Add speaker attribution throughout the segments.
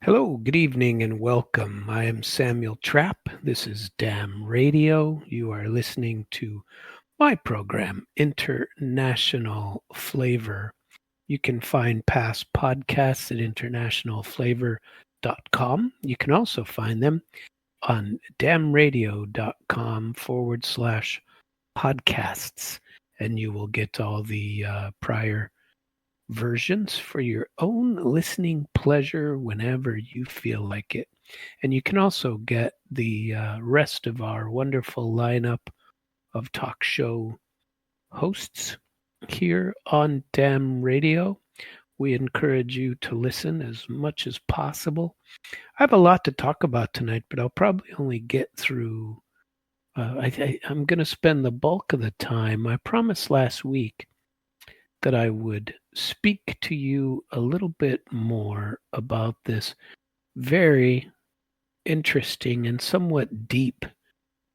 Speaker 1: Hello, good evening, and welcome. I am Samuel Trapp. This is Dam Radio. You are listening to my program, International Flavor. You can find past podcasts at internationalflavor.com. You can also find them on damradio.com/podcasts, and you will get all the prior versions for your own listening pleasure whenever you feel like it. And you can also get the rest of our wonderful lineup of talk show hosts here on Dam Radio. We encourage you to listen as much as possible. I have a lot to talk about tonight, but I'll probably only get through. I'm going to spend the bulk of the time. I promised last week that I would speak to you a little bit more about this very interesting and somewhat deep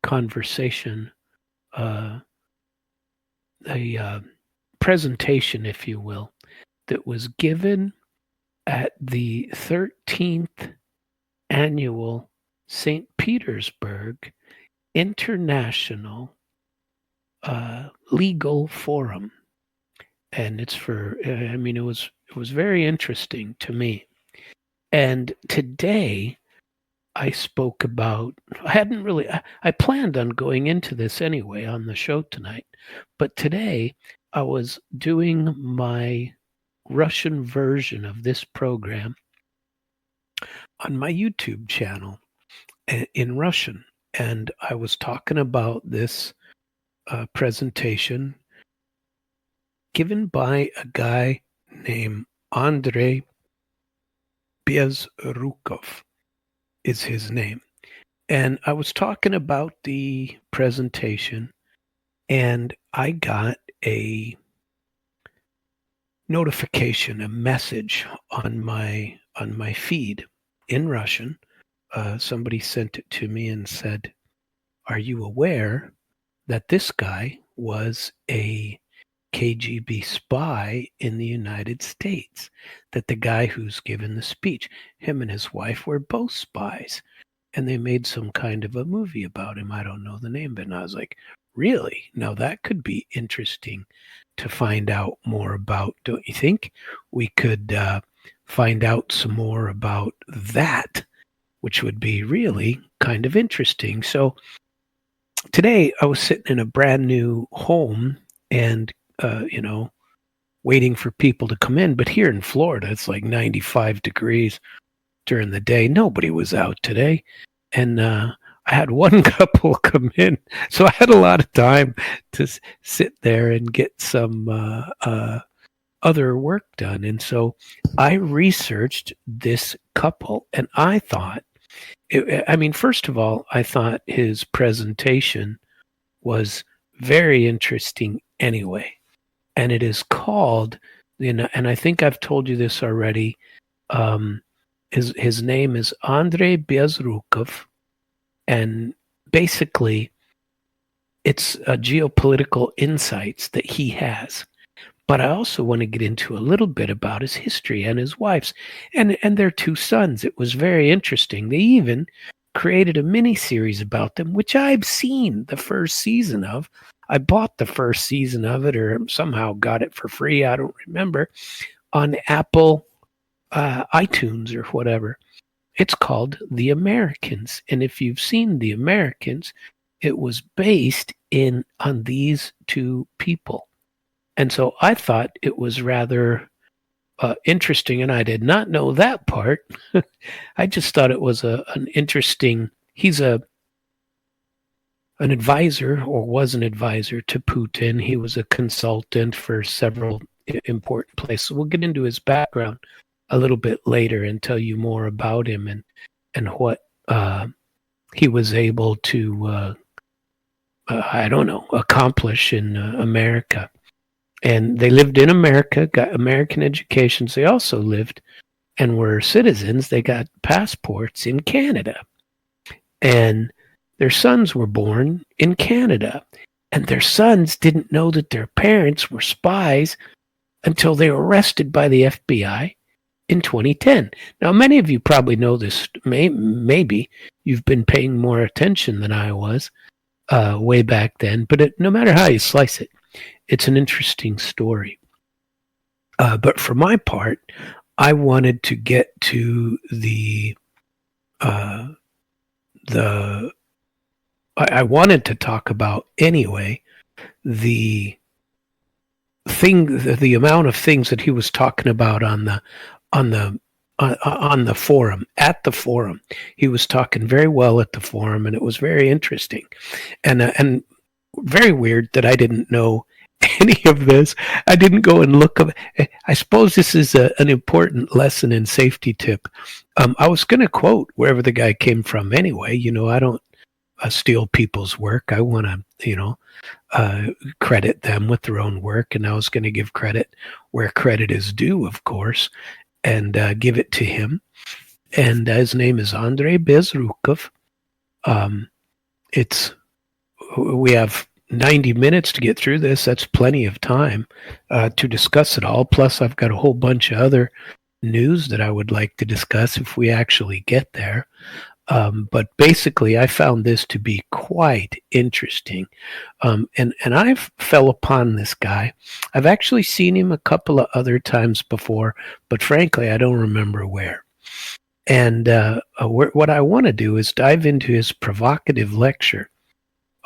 Speaker 1: conversation, a presentation, if you will, that was given at the 13th annual St. Petersburg International Legal Forum. And it's it was very interesting to me. And today I spoke about, I planned on going into this anyway on the show tonight, but today I was doing my Russian version of this program on my YouTube channel in Russian. And I was talking about this presentation given by a guy named Andrei Bezrukov is his name. And I was talking about the presentation, and I got a notification, a message on my feed in Russian. Somebody sent it to me and said, "Are you aware that this guy was a KGB spy in the United States, that the guy who's given the speech, him and his wife were both spies, and they made some kind of a movie about him. I don't know the name, but I was like, really? Now that could be interesting to find out more about, don't you think? We could find out some more about that, which would be really kind of interesting. So today I was sitting in a brand new home and waiting for people to come in. But here in Florida, it's like 95 degrees during the day. Nobody was out today. And I had one couple come in. So I had a lot of time to sit there and get some other work done. And so I researched this couple, and I thought, first of all, I thought his presentation was very interesting anyway. And it is called, and I think I've told you this already, his name is Andrei Bezrukov, and basically it's geopolitical insights that he has. But I also want to get into a little bit about his history and his wife's and their two sons. It was very interesting. They even created a mini-series about them, which I've seen the first season of. I bought the first season of it or somehow got it for free. I don't remember, on Apple iTunes or whatever. It's called The Americans. And if you've seen The Americans, it was based on these two people. And so I thought it was rather interesting, and I did not know that part. I just thought it was an interesting, he's an advisor, or was an advisor to Putin. He was a consultant for several important places. We'll get into his background a little bit later and tell you more about him and what he was able to, accomplish in America. And they lived in America, got American educations. They also lived and were citizens. They got passports in Canada. And their sons were born in Canada. And their sons didn't know that their parents were spies until they were arrested by the FBI in 2010. Now, many of you probably know this. Maybe you've been paying more attention than I was way back then. But no matter how you slice it, it's an interesting story. But for my part, I wanted to get to I wanted to talk about anyway the amount of things that he was talking about on the forum. At the forum, he was talking very well at the forum, and it was very interesting, and very weird that I didn't know any of this. I didn't go and look up. I suppose this is an important lesson in safety tip. I was going to quote wherever the guy came from anyway. I don't steal people's work. I want to, credit them with their own work, and I was going to give credit where credit is due, of course, and give it to him. And his name is Andrei Bezrukov. We have 90 minutes to get through this. That's plenty of time to discuss it all. Plus, I've got a whole bunch of other news that I would like to discuss if we actually get there. But basically, I found this to be quite interesting. And I've fell upon this guy. I've actually seen him a couple of other times before, but frankly, I don't remember where. And what I want to do is dive into his provocative lecture.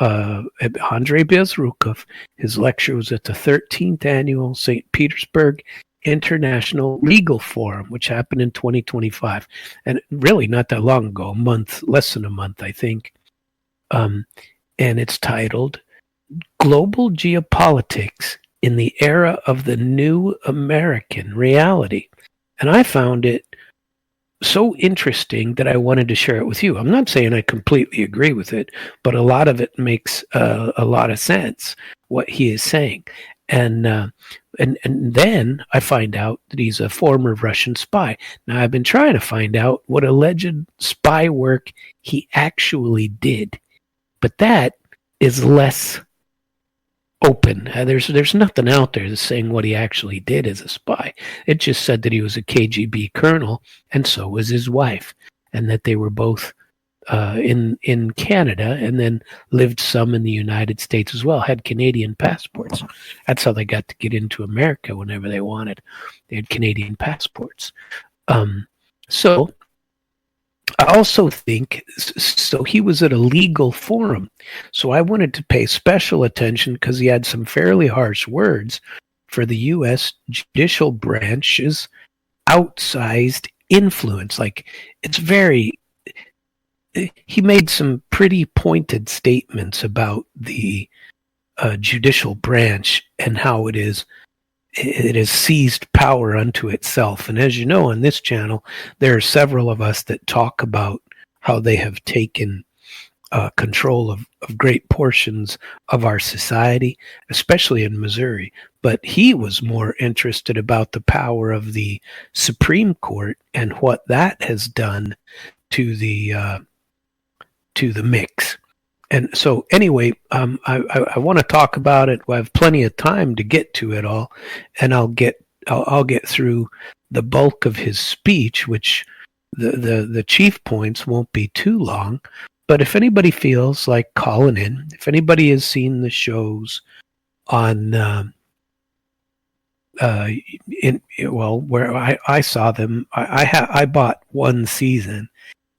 Speaker 1: Andrei Bezrukov, his lecture was at the 13th Annual St. Petersburg International Legal Forum, which happened in 2025, and really not that long ago, less than a month, I think. And it's titled Global Geopolitics in the Era of the New American Reality. And I found it so interesting that I wanted to share it with you. I'm not saying I completely agree with it, but a lot of it makes a lot of sense, what he is saying. And then I find out that he's a former Russian spy. Now, I've been trying to find out what alleged spy work he actually did, but that is less open. There's nothing out there that's saying what he actually did as a spy. It just said that he was a KGB colonel, and so was his wife, and that they were both in Canada, and then lived some in the United States as well, had Canadian passports. That's how they got to get into America whenever they wanted. They had Canadian passports. So I also think, so he was at a legal forum. So I wanted to pay special attention because he had some fairly harsh words for the U.S. judicial branch's outsized influence. Like, he made some pretty pointed statements about the judicial branch and how it has seized power unto itself. And as you know, on this channel, there are several of us that talk about how they have taken control of great portions of our society, especially in Missouri. But he was more interested about the power of the Supreme Court and what that has done to the mix. And so anyway, I want to talk about it. I have plenty of time to get to it all, and I'll get through the bulk of his speech, which the chief points won't be too long. But if anybody feels like calling in, if anybody has seen the shows on where I saw them, I bought one season.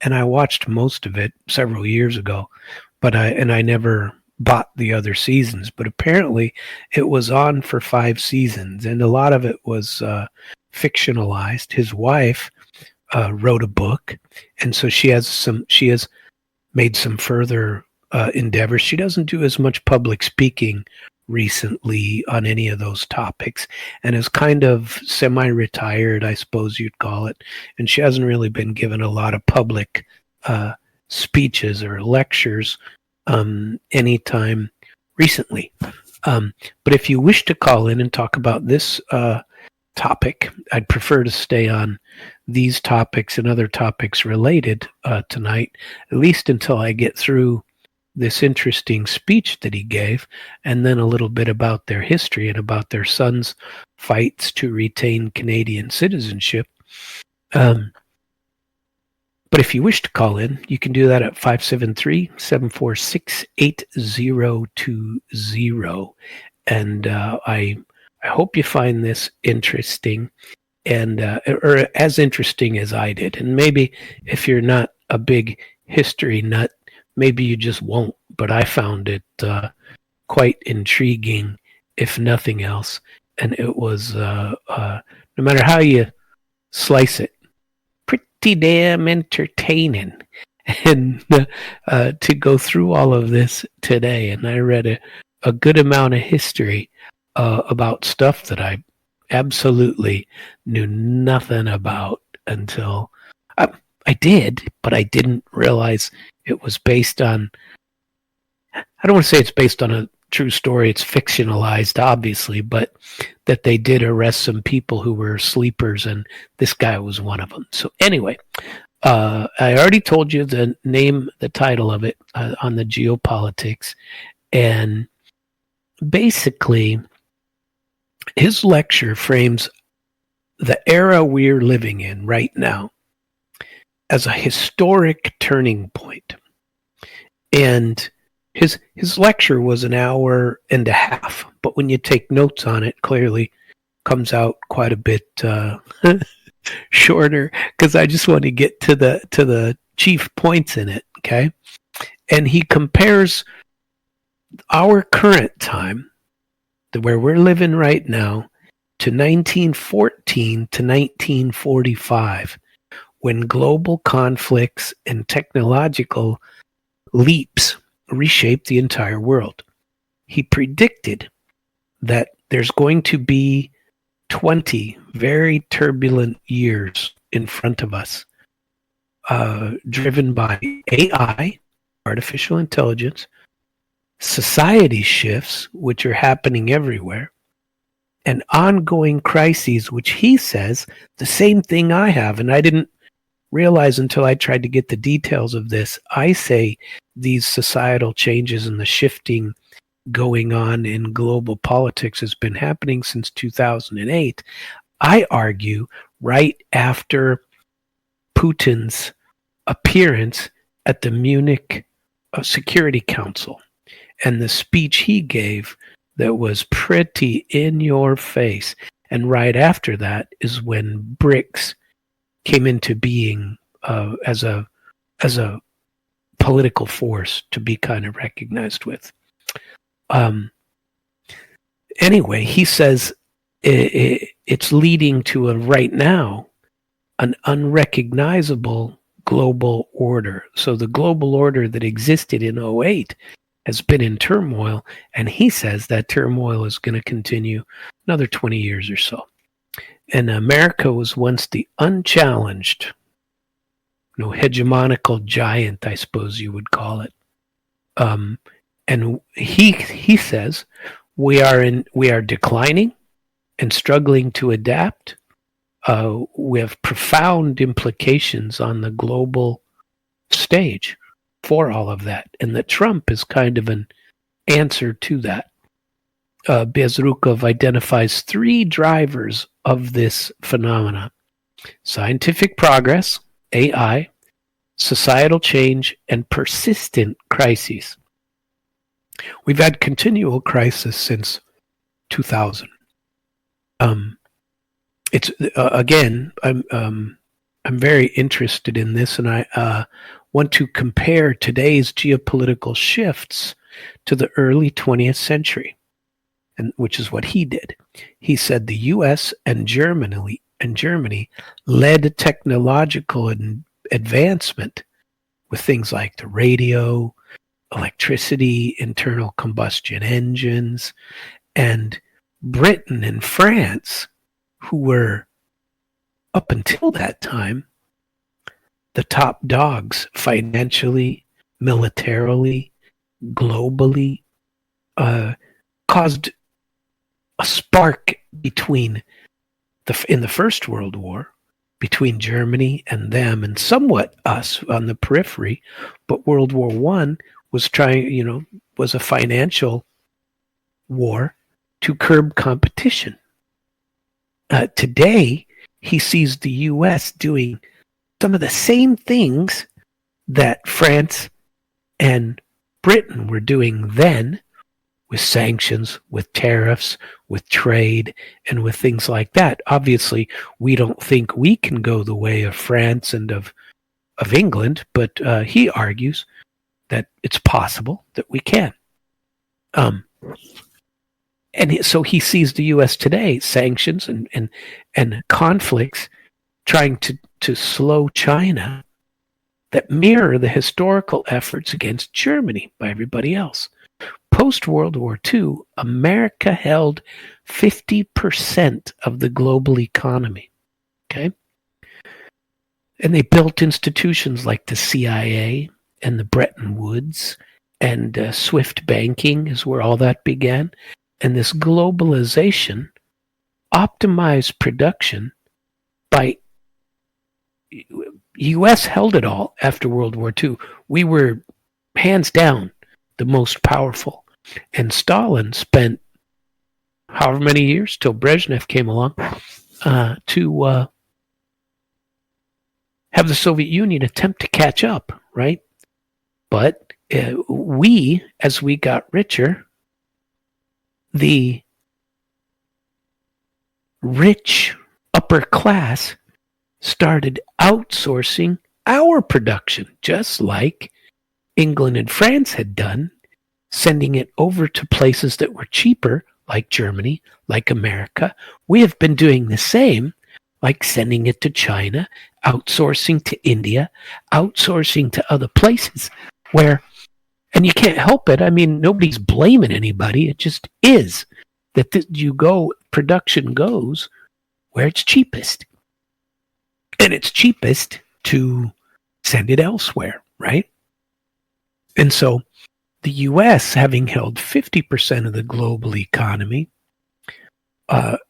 Speaker 1: And I watched most of it several years ago, but I never bought the other seasons. But apparently, it was on for 5 seasons, and a lot of it was fictionalized. His wife wrote a book, and so she has made some further endeavors. She doesn't do as much public speaking recently on any of those topics, and is kind of semi-retired, I suppose you'd call it, and she hasn't really been given a lot of public speeches or lectures anytime recently. But if you wish to call in and talk about this topic, I'd prefer to stay on these topics and other topics related tonight, at least until I get through this interesting speech that he gave, and then a little bit about their history and about their son's fights to retain Canadian citizenship, But if you wish to call in, you can do that at 573-746-8020. And I hope you find this interesting, and or as interesting as I did. And maybe if you're not a big history nut, maybe you just won't. But I found it quite intriguing, if nothing else. And it was, no matter how you slice it, pretty damn entertaining. And to go through all of this today, and I read a good amount of history about stuff that I absolutely knew nothing about until I did, but I didn't realize it was based on, I don't want to say it's based on a true story, it's fictionalized, obviously, but that they did arrest some people who were sleepers, and this guy was one of them. So anyway, I already told you the title of it on the Geopolitics, and basically his lecture frames the era we're living in right now as a historic turning point. And his lecture was an hour and a half, but when you take notes on it, clearly comes out quite a bit shorter, because I just want to get to the chief points in it. Okay, and he compares our current time, where we're living right now, to 1914 to 1945, when global conflicts and technological leaps reshaped the entire world. He predicted that there's going to be 20 very turbulent years in front of us, driven by AI, artificial intelligence, society shifts, which are happening everywhere, and ongoing crises, which he says the same thing I have, and I didn't realize until I tried to get the details of this. I say these societal changes and the shifting going on in global politics has been happening since 2008. I argue right after Putin's appearance at the Munich Security Council and the speech he gave that was pretty in your face. And right after that is when BRICS came into being as a political force to be kind of recognized with. Anyway, he says it's leading to right now an unrecognizable global order. So the global order that existed in 2008 has been in turmoil, and he says that turmoil is going to continue another 20 years or so. And America was once the unchallenged, hegemonical giant, I suppose you would call it. And he says we are declining and struggling to adapt. We have profound implications on the global stage for all of that, and that Trump is kind of an answer to that. Bezrukov identifies 3 drivers of this phenomena: scientific progress, AI, societal change, and persistent crises. We've had continual crisis since 2000. It's again, I'm very interested in this, and I want to compare today's geopolitical shifts to the early 20th century, and which is what he did. He said the U.S. and Germany led technological advancement with things like the radio, electricity, internal combustion engines, and Britain and France, who were up until that time the top dogs financially, militarily, globally, caused a spark between in the First World War between Germany and them, and somewhat us on the periphery. But World War I was was a financial war to curb competition. Today, he sees the U.S. doing some of the same things that France and Britain were doing then, with sanctions, with tariffs, with trade, and with things like that. Obviously, we don't think we can go the way of France and of England, but he argues that it's possible that we can. And so he sees the U.S. today, sanctions and conflicts, trying to slow China, that mirror the historical efforts against Germany by everybody else. Post-World War II, America held 50% of the global economy. Okay? And they built institutions like the CIA and the Bretton Woods, and Swift banking is where all that began. And this globalization optimized production by U.S. held it all after World War II. We were hands down the most powerful. And Stalin spent however many years till Brezhnev came along to have the Soviet Union attempt to catch up, right? But we, as we got richer, the rich upper class started outsourcing our production, just like England and France had done, sending it over to places that were cheaper, like Germany, like America. We have been doing the same, like sending it to China, outsourcing to India, outsourcing to other places where, and you can't help it. I mean, nobody's blaming anybody. It just is that production goes where it's cheapest. And it's cheapest to send it elsewhere, right? And so the U.S., having held 50% of the global economy,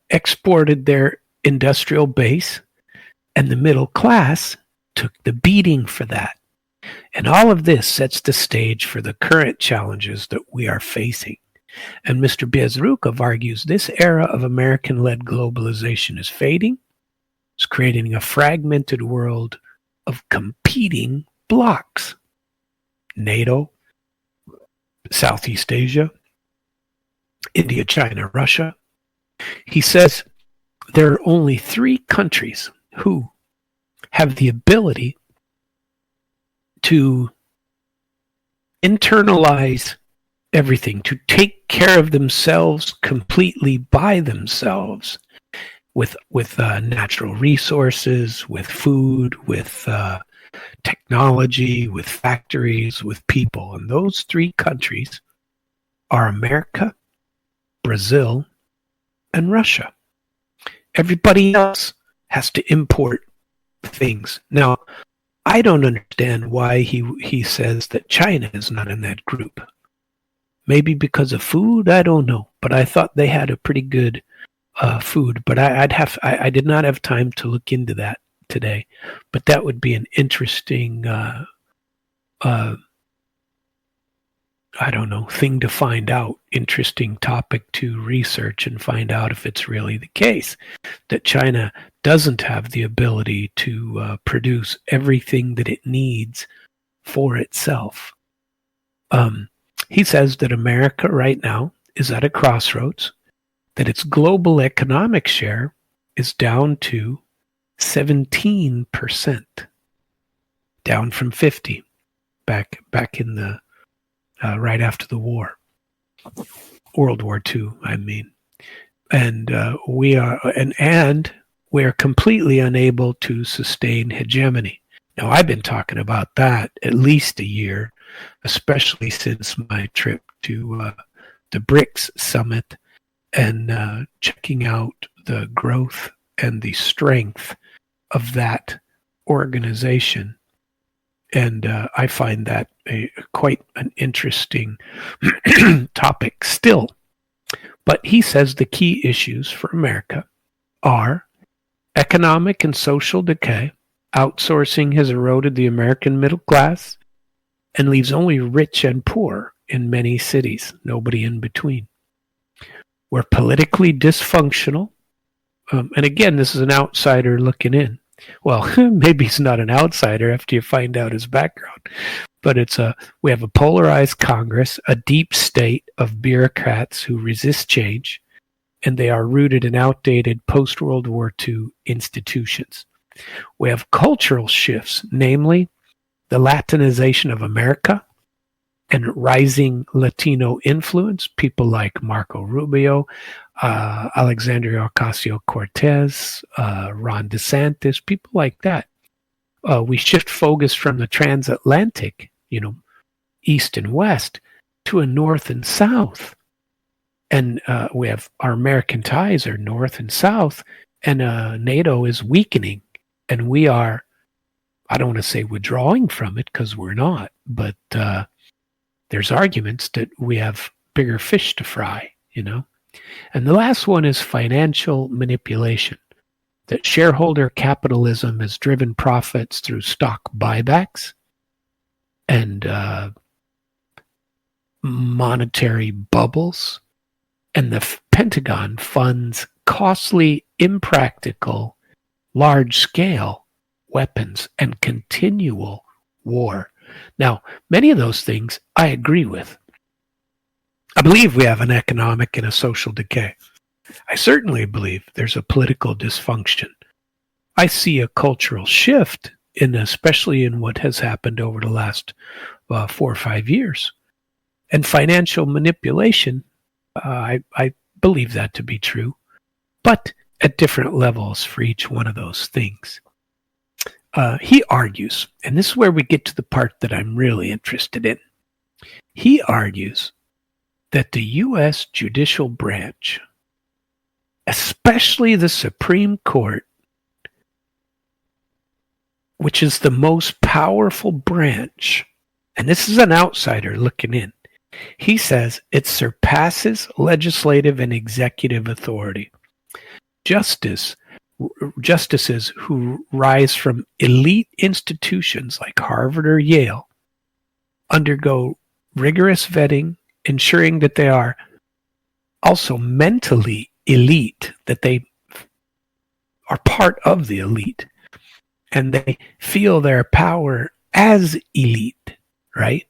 Speaker 1: exported their industrial base, and the middle class took the beating for that. And all of this sets the stage for the current challenges that we are facing. And Mr. Bezrukov argues this era of American-led globalization is fading. It's creating a fragmented world of competing blocs. NATO, Southeast Asia, India, China, Russia. He says there are only 3 countries who have the ability to internalize everything, to take care of themselves completely by themselves, with natural resources, with food, with technology, with factories, with people. And those 3 countries are America, Brazil, and Russia. Everybody else has to import things. Now, I don't understand why he says that China is not in that group. Maybe because of food? I don't know. But I thought they had a pretty good food. But I did not have time to look into that today. But that would be an interesting thing to find out, interesting topic to research and find out if it's really the case that China doesn't have the ability to produce everything that it needs for itself. He says that America right now is at a crossroads, that its global economic share is down to 17%, down from 50 back in the right after the war, World War II, I mean. And we are completely unable to sustain hegemony. Now, I've been talking about that at least a year, especially since my trip to the BRICS summit and checking out the growth and the strength of that organization. And I find that quite an interesting topic still. But he says the key issues for America are economic and social decay. Outsourcing has eroded the American middle class and leaves only rich and poor in many cities, nobody in between. We're politically dysfunctional And again, this is an outsider looking in. Well, maybe he's not an outsider after you find out his background, but we have a polarized Congress, a deep state of bureaucrats who resist change, and they are rooted in outdated post-World War II institutions. We have cultural shifts, namely the Latinization of America and rising Latino influence, people like Marco Rubio, Alexandria Ocasio-Cortez, Ron DeSantis, people like that. We shift focus from the transatlantic, east and west, to a north and south. And we have our American ties are north and south, and NATO is weakening. And we are, I don't want to say withdrawing from it because we're not, but there's arguments that we have bigger fish to fry, And the last one is financial manipulation, that shareholder capitalism has driven profits through stock buybacks and monetary bubbles, and the Pentagon funds costly, impractical, large-scale weapons and continual war. Now, many of those things I agree with. I believe we have an economic and a social decay. I certainly believe there's a political dysfunction. I see a cultural shift, especially in what has happened over the last 4 or 5 years. And financial manipulation, I believe that to be true, but at different levels for each one of those things. He argues, and this is where we get to the part that I'm really interested in. He argues that the U.S. judicial branch, especially the Supreme Court, which is the most powerful branch, and this is an outsider looking in, he says it surpasses legislative and executive authority. Justices who rise from elite institutions like Harvard or Yale undergo rigorous vetting, ensuring that they are also mentally elite, that they are part of the elite, and they feel their power as elite, right?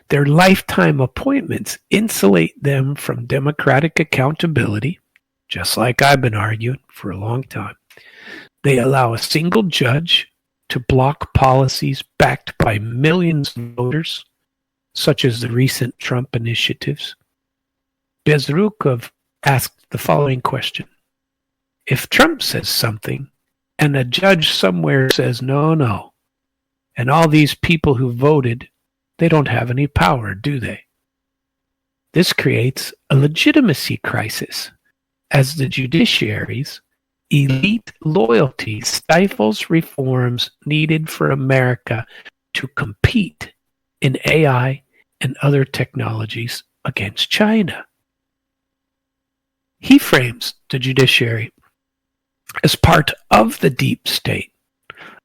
Speaker 1: Their lifetime appointments insulate them from democratic accountability, just like I've been arguing for a long time. They allow a single judge to block policies backed by millions of voters, such as the recent Trump initiatives. Bezrukov asked the following question. If Trump says something and a judge somewhere says no, and all these people who voted, they don't have any power, do they? This creates a legitimacy crisis, as the judiciary's elite loyalty stifles reforms needed for America to compete in AI and other technologies against China. He frames the judiciary as part of the deep state,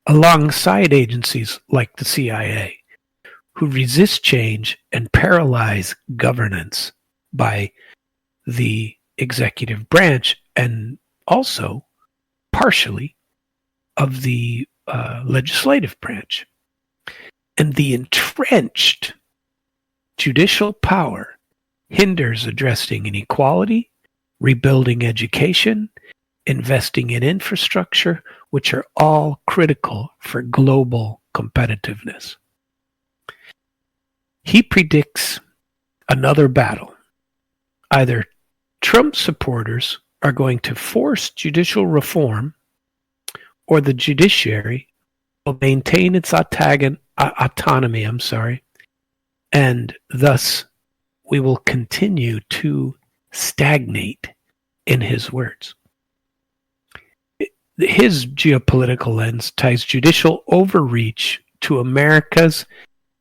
Speaker 1: alongside agencies like the CIA, who resist change and paralyze governance by the executive branch and also partially of the legislative branch. And the entrenched judicial power hinders addressing inequality, rebuilding education, investing in infrastructure, which are all critical for global competitiveness. He predicts another battle. Either Trump supporters are going to force judicial reform, or the judiciary will maintain its autonomy, and thus we will continue to stagnate, in his words. His geopolitical lens ties judicial overreach to America's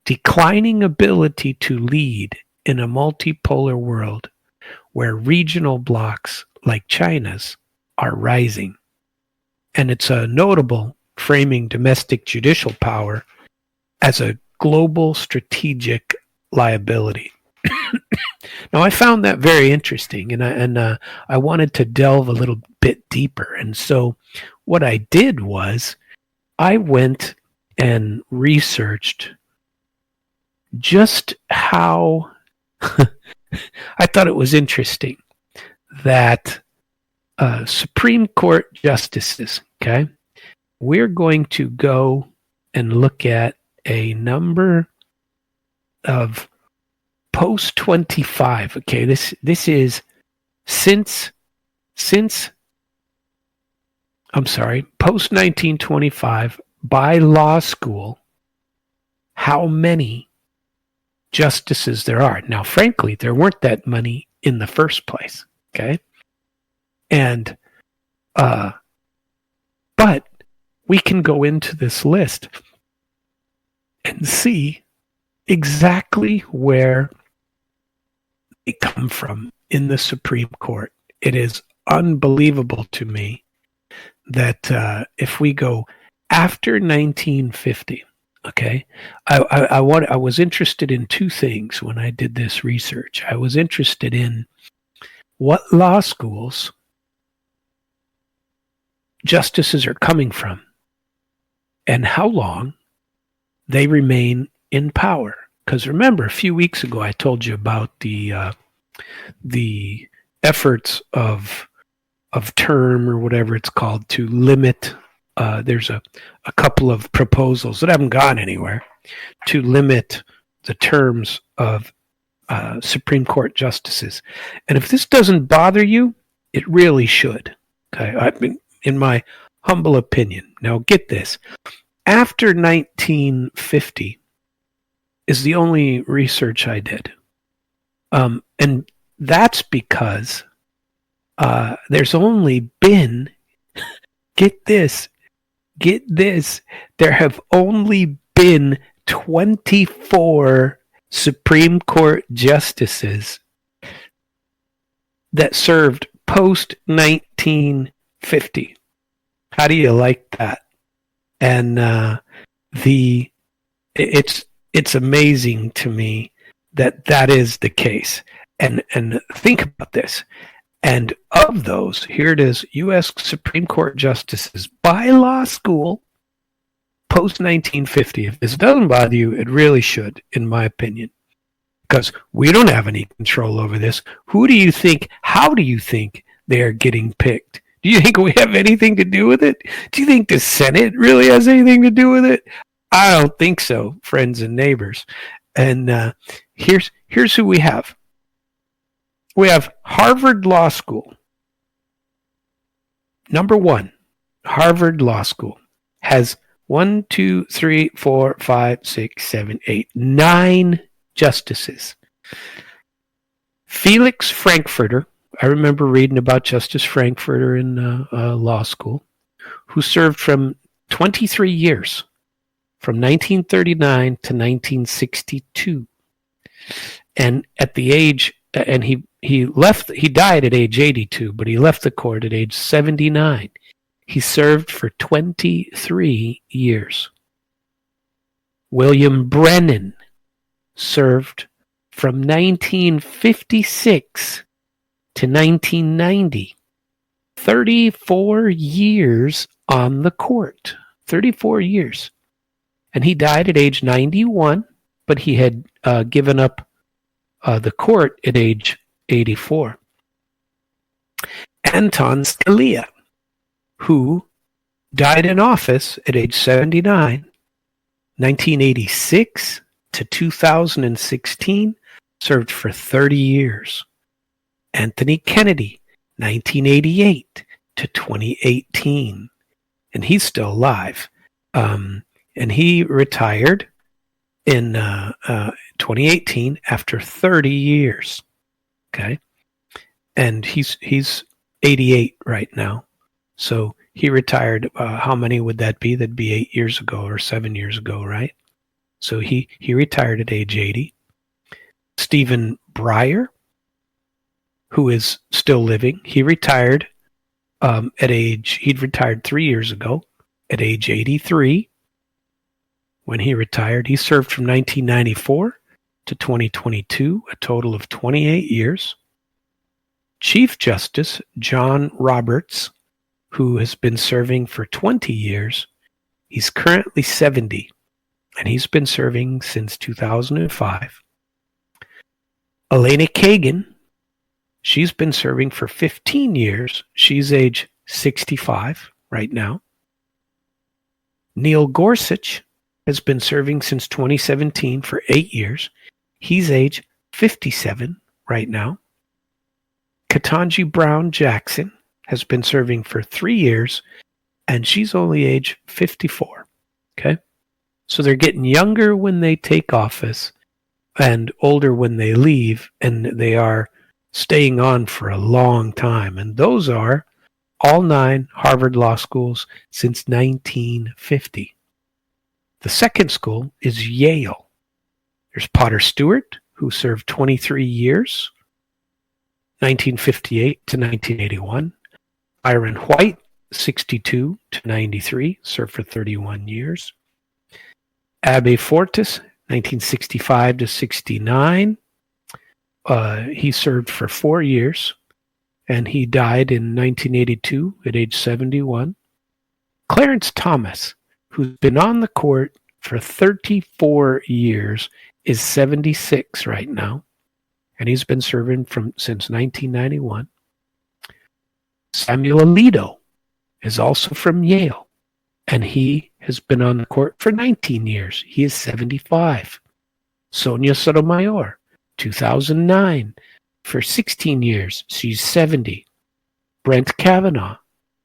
Speaker 1: declining ability to lead in a multipolar world where regional blocs like China's are rising. And it's notable framing domestic judicial power as a global strategic liability. Now, I found that very interesting, and I wanted to delve a little bit deeper. And so, what I did was I went and researched just how I thought it was interesting that Supreme Court justices, okay, we're going to go and look at a number of post 25. Okay, this is since I'm sorry, post 1925 by law school, how many justices there are. Now, frankly, there weren't that many in the first place. Okay, and but we can go into this list and see exactly where they come from in the Supreme Court. It is unbelievable to me that if we go after 1950, okay, I was interested in two things when I did this research. I was interested in what law schools justices are coming from and how long they remain in power. Because remember, a few weeks ago, I told you about the efforts of term or whatever it's called to limit. There's a couple of proposals that haven't gone anywhere to limit the terms of Supreme Court justices. And if this doesn't bother you, it really should. Okay, in my humble opinion. Now, get this. After 1950 is the only research I did. And that's because there's only been, get this, there have only been 24 Supreme Court justices that served post 1950. How do you like that? And it's amazing to me that is the case. And think about this. And of those, here it is, U.S. Supreme Court justices by law school post 1950. If this doesn't bother you, it really should, in my opinion, because we don't have any control over this. How do you think they are getting picked? Do you think we have anything to do with it? Do you think the Senate really has anything to do with it? I don't think so, friends and neighbors. And here's who we have. We have Harvard Law School. Number one, Harvard Law School has 9 justices. Felix Frankfurter, I remember reading about Justice Frankfurter in law school, who served from 23 years, from 1939 to 1962. And at the age, and he died at age 82, but he left the court at age 79. He served for 23 years. William Brennan served from 1956 to 1990. 34 years on the court. 34 years. And he died at age 91, but he had given up the court at age 84. Anton Scalia, who died in office at age 79, 1986 to 2016, served for 30 years. Anthony Kennedy, 1988 to 2018, and he's still alive. And he retired in 2018 after 30 years. Okay, and he's 88 right now. So he retired. How many would that be? That'd be 8 years ago or 7 years ago, right? So he retired at age 80. Stephen Breyer, who is still living, he retired he'd retired 3 years ago at age 83. When he retired, he served from 1994 to 2022, a total of 28 years. Chief Justice John Roberts, who has been serving for 20 years, he's currently 70, and he's been serving since 2005. Elena Kagan, she's been serving for 15 years. She's age 65 right now. Neil Gorsuch has been serving since 2017 for 8 years. He's age 57 right now. Ketanji Brown Jackson has been serving for 3 years, and she's only age 54. Okay? So they're getting younger when they take office and older when they leave, and they are staying on for a long time. And those are all 9 Harvard Law Schools since 1950. The second school is Yale. There's Potter Stewart, who served 23 years, 1958 to 1981. Byron White, 62 to 93, served for 31 years. Abe Fortas, 1965 to 69. He served for 4 years, and he died in 1982 at age 71. Clarence Thomas, who's been on the court for 34 years, is 76 right now, and he's been serving since 1991. Samuel Alito is also from Yale, and he has been on the court for 19 years. He is 75. Sonia Sotomayor, 2009, for 16 years. She's 70. Brent Kavanaugh,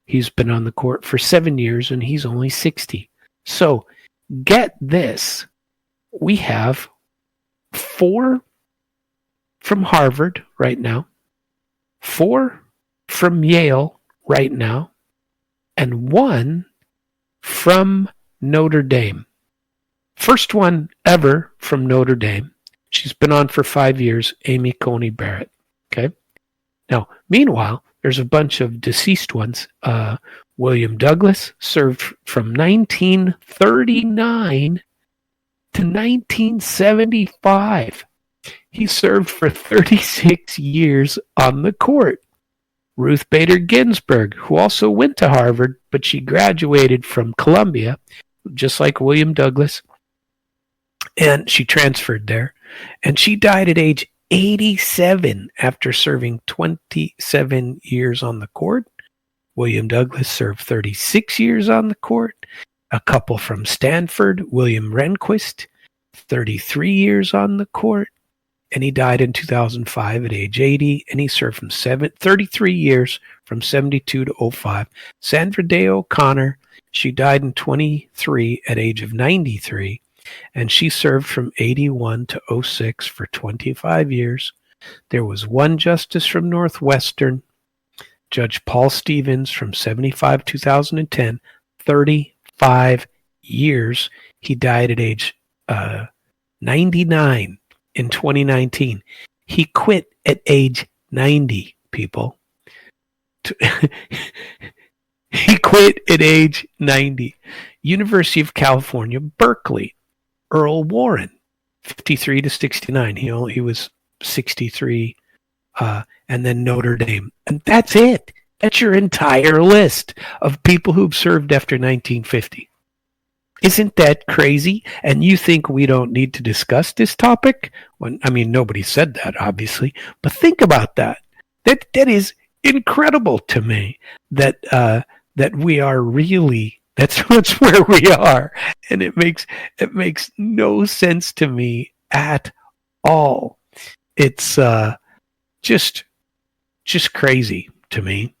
Speaker 1: he's been on the court for 7 years, and he's only 60. So get this. We have 4 from Harvard right now, 4 from Yale right now, and 1 from Notre Dame. First one ever from Notre Dame. She's been on for 5 years, Amy Coney Barrett. Okay. Now, meanwhile, there's a bunch of deceased ones. William Douglas served from 1939 to 1975. He served for 36 years on the court. Ruth Bader Ginsburg, who also went to Harvard, but she graduated from Columbia, just like William Douglas, and she transferred there. And she died at age 87 after serving 27 years on the court. William Douglas served 36 years on the court. A couple from Stanford, William Rehnquist, 33 years on the court. And he died in 2005 at age 80, and he served from 33 years from 72 to 05. Sandra Day O'Connor, she died in 23 at age of 93, and she served from 81 to 06 for 25 years. There was one justice from Northwestern, Judge Paul Stevens, from 75 to 2010, 35 years. He died at age 99. In 2019, he quit at age 90, people. He quit at age 90. University of California, Berkeley, Earl Warren, 53 to 69. He was 63, and then Notre Dame. And that's it. That's your entire list of people who've served after 1950. Isn't that crazy? And you think we don't need to discuss this topic? Nobody said that, obviously, but think about that. That is incredible to me that we are really, that's where we are. And it makes no sense to me at all. It's just crazy to me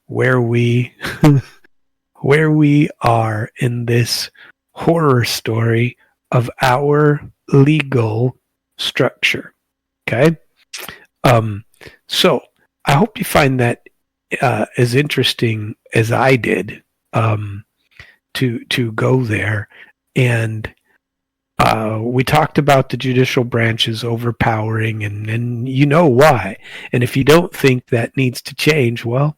Speaker 1: where we are in this horror story of our legal structure. Okay? So I hope you find that as interesting as I did to go there. And we talked about the judicial branches overpowering, and you know why. And if you don't think that needs to change, well,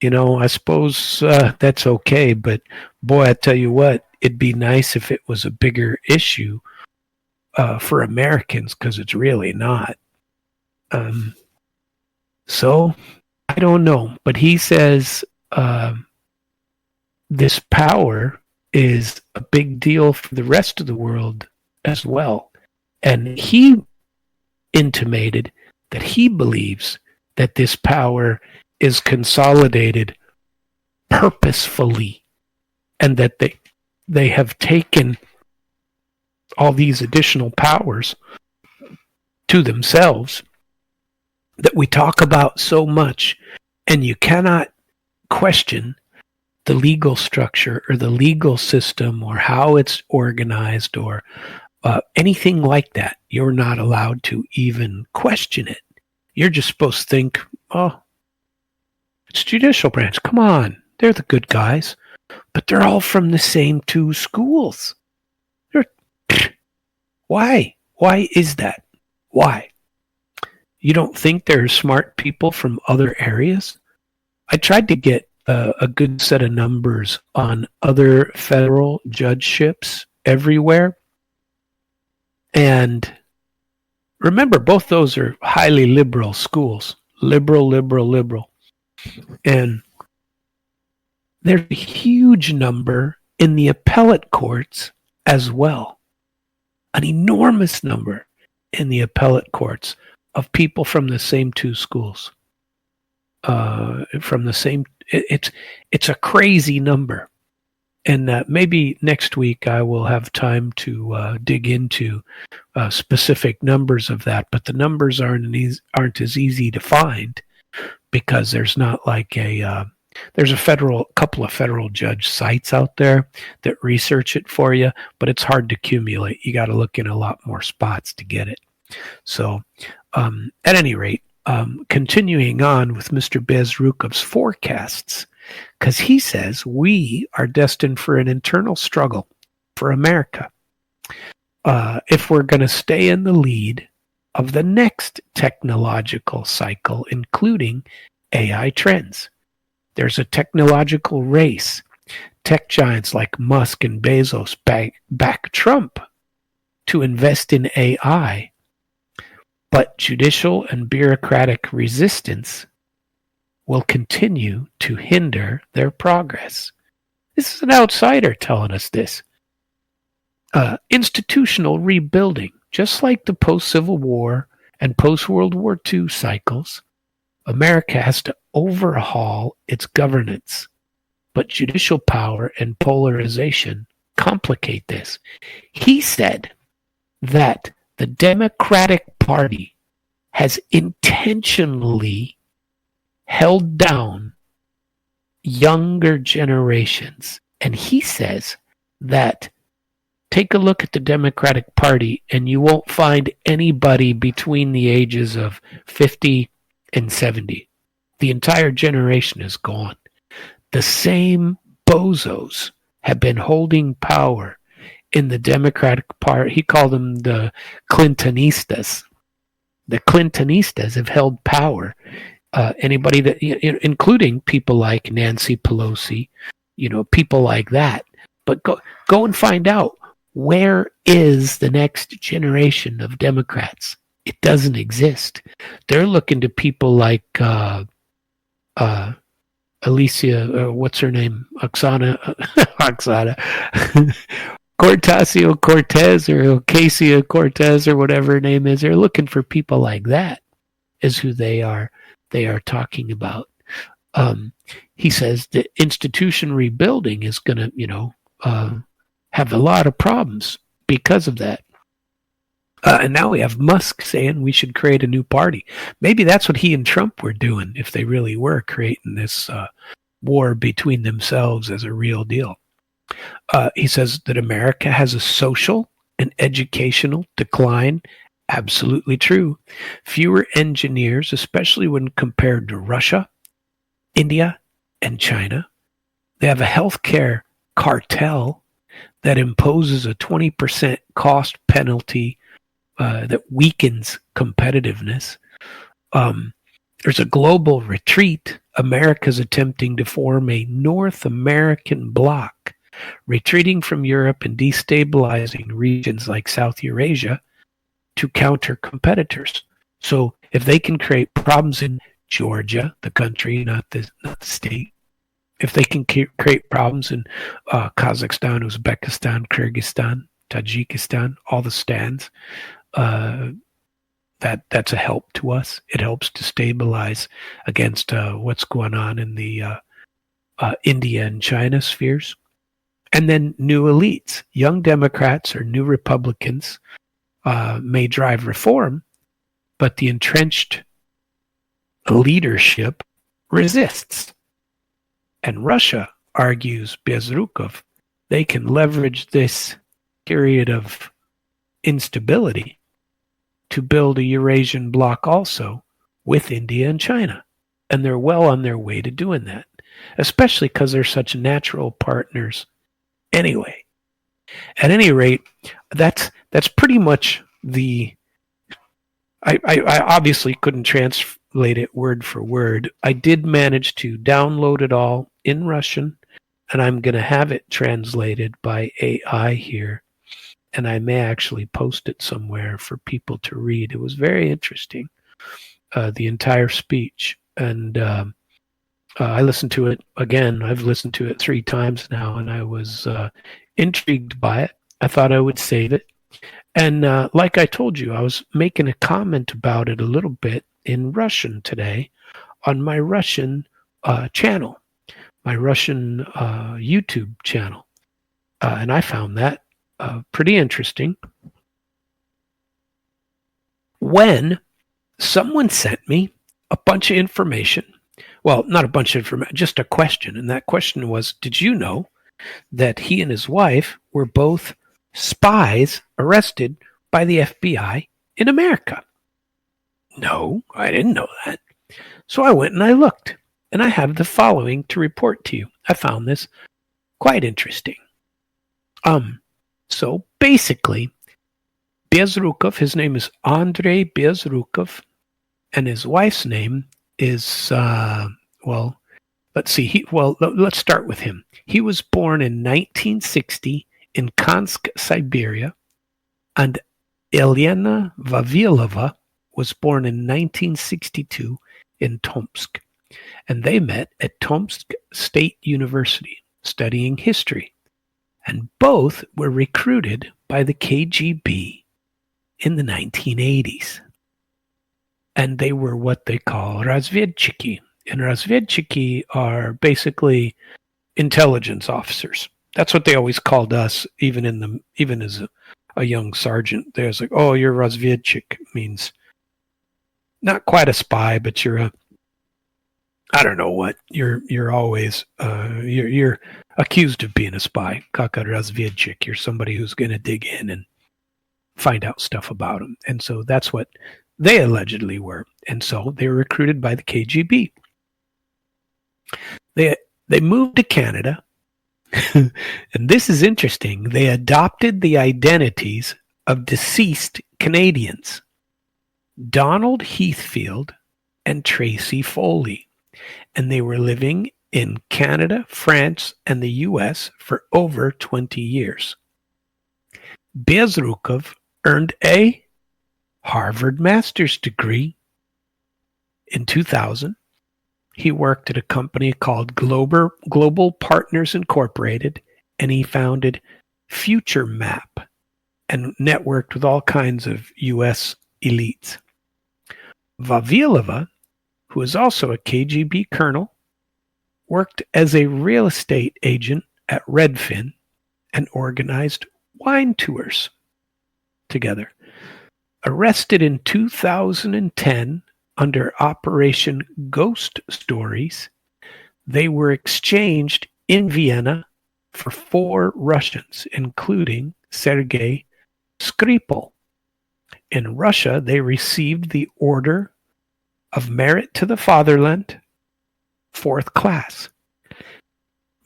Speaker 1: I suppose that's okay, but boy, I tell you what, it'd be nice if it was a bigger issue for Americans, because it's really not. So I don't know, but he says this power is a big deal for the rest of the world as well. And he intimated that he believes that this power is consolidated purposefully, and that they have taken all these additional powers to themselves that we talk about so much, and you cannot question the legal structure or the legal system or how it's organized or anything like that. You're not allowed to even question it. You're just supposed to think, oh, it's judicial branch. Come on. They're the good guys. But they're all from the same two schools. Why? Why is that? Why? You don't think there are smart people from other areas? I tried to get a good set of numbers on other federal judgeships everywhere. And remember, both those are highly liberal schools. Liberal. And there's a huge number in the appellate courts as well. An enormous number in the appellate courts of people from the same two schools. From the same, it's a crazy number. And maybe next week I will have time to dig into specific numbers of that. But the numbers aren't as easy to find, because there's not like there's a couple of federal judge sites out there that research it for you, but it's hard to accumulate. You got to look in a lot more spots to get it. So at any rate, continuing on with Mr. Bezrukov's forecasts, because he says we are destined for an internal struggle for America if we're going to stay in the lead of the next technological cycle, including AI trends. There's a technological race. Tech giants like Musk and Bezos back Trump to invest in AI, but judicial and bureaucratic resistance will continue to hinder their progress. This is an outsider telling us this. Institutional rebuilding, just like the post-Civil War and post-World War II cycles, America has to overhaul its governance, but judicial power and polarization complicate this. He said that the Democratic Party has intentionally held down younger generations. And he says that take a look at the Democratic Party and you won't find anybody between the ages of 50 and 70. The entire generation is gone. The same bozos have been holding power in the Democratic Party. He called them the Clintonistas. The Clintonistas have held power. Anybody that, including people like Nancy Pelosi, people like that. But go and find out, where is the next generation of Democrats? It doesn't exist. They're looking to people like Alicia, what's her name? Oksana Ocasio-Cortez or Ocasio-Cortez or whatever her name is. They're looking for people like that is who they are talking about. He says the institution rebuilding is going to, have a lot of problems because of that. And now we have Musk saying we should create a new party. Maybe that's what he and Trump were doing if they really were creating this war between themselves as a real deal. He says that America has a social and educational decline. Absolutely true. Fewer engineers, especially when compared to Russia, India, and China. They have a healthcare cartel that imposes a 20% cost penalty that weakens competitiveness. There's a global retreat. America's attempting to form a North American bloc retreating from Europe and destabilizing regions like South Eurasia to counter competitors. So if they can create problems in Georgia, the country, not the state, if they can create problems in Kazakhstan, Uzbekistan, Kyrgyzstan, Tajikistan, all the stands, that's a help to us. It helps to stabilize against what's going on in the India and China spheres. And then new elites, young Democrats or new Republicans may drive reform, but the entrenched leadership resists. And Russia, argues Bezrukov, they can leverage this period of instability to build a Eurasian bloc also with India and China. And they're well on their way to doing that, especially because they're such natural partners anyway. At any rate, that's pretty much the... I obviously couldn't translate it word for word. I did manage to download it all in Russian, and I'm going to have it translated by AI here. And I may actually post it somewhere for people to read. It was very interesting, the entire speech. And I listened to it again. I've listened to it 3 times now, and I was intrigued by it. I thought I would save it. And like I told you, I was making a comment about it a little bit in Russian today on my Russian channel, my Russian YouTube channel. And I found that pretty interesting. When someone sent me a bunch of information, well, not a bunch of information, just a question. And that question was, did you know that he and his wife were both spies arrested by the FBI in America? No, I didn't know that. So I went and I looked, and I have the following to report to you. I found this quite interesting. So basically, Bezrukov, his name is Andrei Bezrukov, and his wife's name is, let's see. Let's start with him. He was born in 1960 in Kansk, Siberia, and Elena Vavilova was born in 1962 in Tomsk. And they met at Tomsk State University studying history. And both were recruited by the KGB in the 1980s. And they were what they call razvedchiki. And razvedchiki are basically intelligence officers. That's what they always called us, even as a young sergeant. There's like, oh, you're razvedchik, means not quite a spy, but you're I don't know what. You're always you're accused of being a spy. Kaka razvedchik. You're somebody who's going to dig in and find out stuff about them. And so that's what they allegedly were. And so they were recruited by the KGB. They moved to Canada. And this is interesting. They adopted the identities of deceased Canadians, Donald Heathfield and Tracy Foley. And they were living in Canada, France, and the US for over 20 years. Bezrukov earned a Harvard master's degree. In 2000, he worked at a company called Global Partners Incorporated, and he founded Future Map and networked with all kinds of U.S. elites. Vavilova, who is also a KGB colonel, worked as a real estate agent at Redfin and organized wine tours together. Arrested in 2010 under Operation Ghost Stories, they were exchanged in Vienna for 4 Russians, including Sergei Skripal. In Russia, they received the Order of Merit to the Fatherland, 4th class.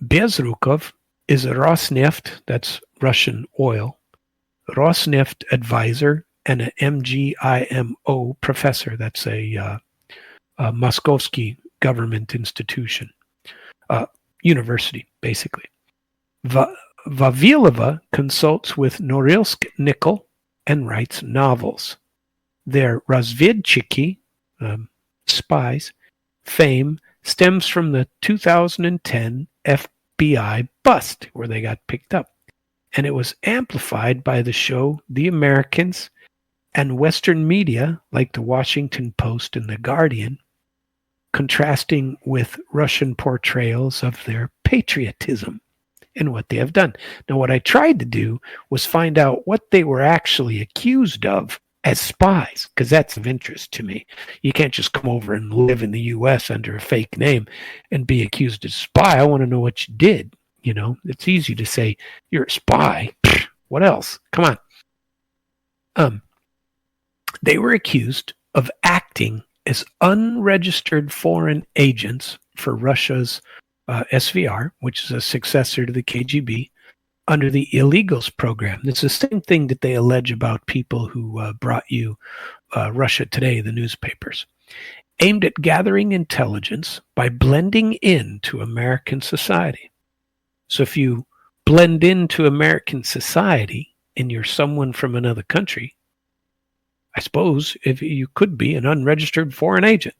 Speaker 1: Bezrukov is a Rosneft, that's Russian oil, Rosneft advisor, and an MGIMO professor. That's a Moskovsky government institution, university, basically. Vavilova consults with Norilsk-Nickel and writes novels. Their razvedchiki, spies, fame stems from the 2010 FBI bust where they got picked up. And it was amplified by the show The Americans and Western media like the Washington Post and The Guardian, contrasting with Russian portrayals of their patriotism and what they have done. Now, what I tried to do was find out what they were actually accused of as spies, because that's of interest to me. You can't just come over and live in the U.S. under a fake name and be accused of spy. I want to know what you did. You know, it's easy to say you're a spy. What else? Come on. They were accused of acting as unregistered foreign agents for Russia's SVR, which is a successor to the KGB, under the illegals program. It's the same thing that they allege about people who brought you Russia Today, the newspapers, aimed at gathering intelligence by blending into American society. So if you blend into American society and you're someone from another country, I suppose if you could be an unregistered foreign agent.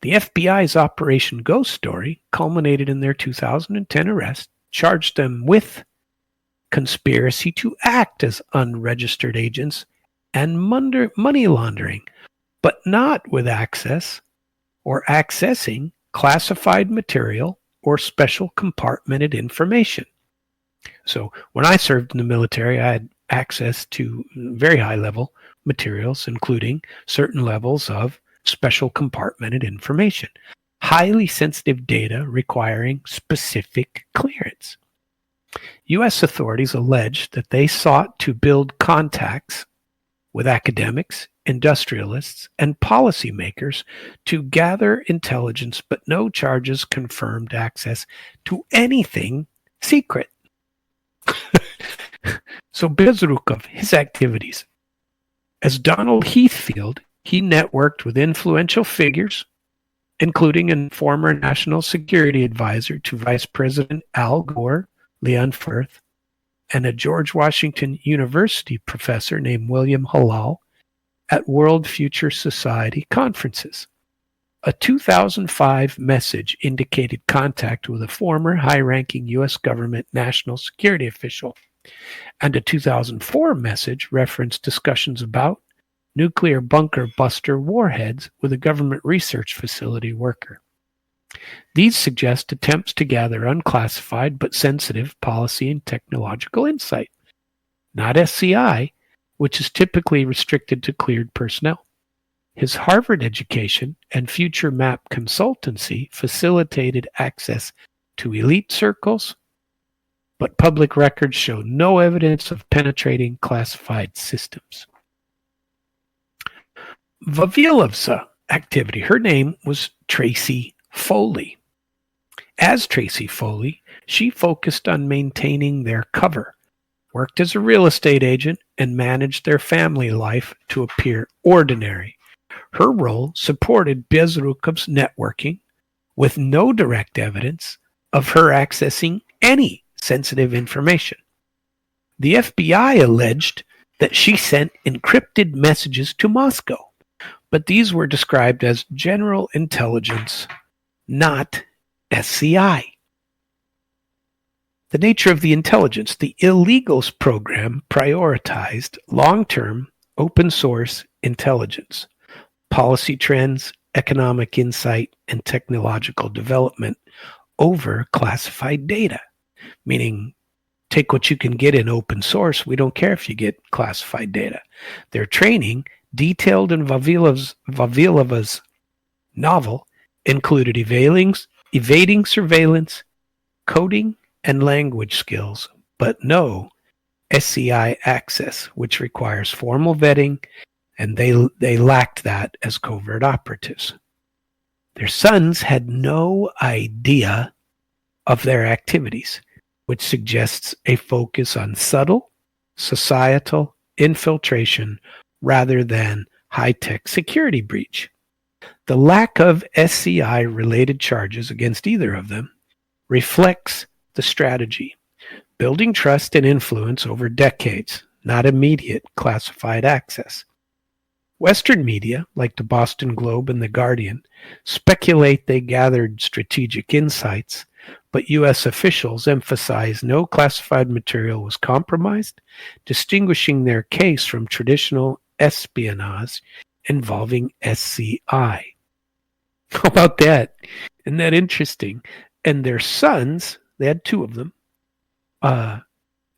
Speaker 1: The FBI's Operation Ghost Story culminated in their 2010 arrest, charged them with conspiracy to act as unregistered agents and money laundering, but not with access or accessing classified material or special compartmented information. So when I served in the military, I had access to very high level materials, including certain levels of special compartmented information, highly sensitive data requiring specific clearance. U.S. authorities alleged that they sought to build contacts with academics, industrialists, and policymakers to gather intelligence, but no charges confirmed access to anything secret. So Bezrukov, his activities. As Donald Heathfield, he networked with influential figures, including a former national security advisor to Vice President Al Gore, Leon Firth, and a George Washington University professor named William Halal at World Future Society conferences. A 2005 message indicated contact with a former high-ranking U.S. government national security official, and a 2004 message referenced discussions about nuclear bunker buster warheads with a government research facility worker. These suggest attempts to gather unclassified but sensitive policy and technological insight, not SCI, which is typically restricted to cleared personnel. His Harvard education and Future Map consultancy facilitated access to elite circles, but public records show no evidence of penetrating classified systems. Vavilov's activity, her name was Tracy Foley. As Tracy Foley, she focused on maintaining their cover, worked as a real estate agent, and managed their family life to appear ordinary. Her role supported Bezrukov's networking with no direct evidence of her accessing any sensitive information. The FBI alleged that she sent encrypted messages to Moscow, but these were described as general intelligence, not SCI. The nature of the intelligence. The illegals program prioritized long-term open source intelligence, policy trends, economic insight, and technological development over classified data, meaning take what you can get in open source. We don't care if you get classified data. Their training, detailed in Vavilova's novel, included evading surveillance, coding, and language skills, but no SCI access, which requires formal vetting, and they lacked that as covert operatives. Their sons had no idea of their activities, which suggests a focus on subtle, societal infiltration rather than high-tech security breach. The lack of SCI-related charges against either of them reflects the strategy. building trust and influence over decades, not immediate classified access. Western media, like the Boston Globe and The Guardian, speculate they gathered strategic insights, but U.S. officials emphasize no classified material was compromised, distinguishing their case from traditional espionage involving SCI. How about that? Isn't that interesting? And their sons, they had two of them,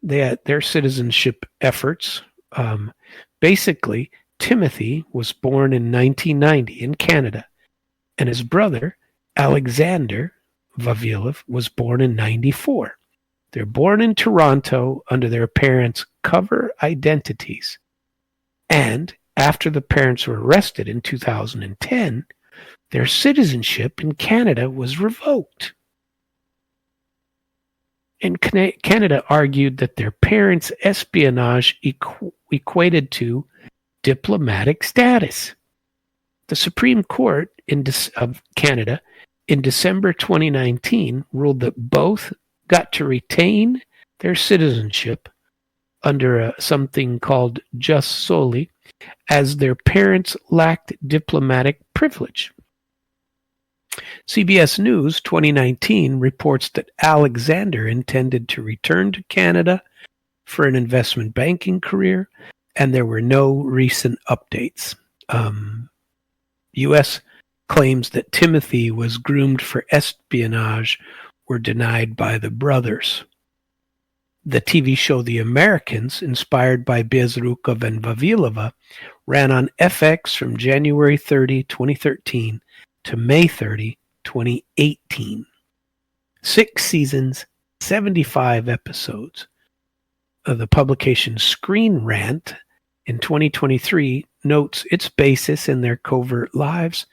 Speaker 1: they had their citizenship efforts. Basically, Timothy was born in 1990 in Canada, and his brother, Alexander Vavilov, was born in 94. They're born in Toronto under their parents' cover identities. And after the parents were arrested in 2010, their citizenship in Canada was revoked. And Canada argued that their parents' espionage equated to diplomatic status. The Supreme Court of Canada in December 2019 ruled that both got to retain their citizenship under something called jus soli, as their parents lacked diplomatic privilege. CBS News 2019 reports that Alexander intended to return to Canada for an investment banking career, and there were no recent updates. U.S. claims that Timothy was groomed for espionage were denied by the brothers. The TV show The Americans, inspired by Bezrukov and Vavilova, ran on FX from January 30, 2013 to May 30, 2018. 6 seasons, 75 episodes. The publication Screen Rant in 2023 notes its basis in their covert lives,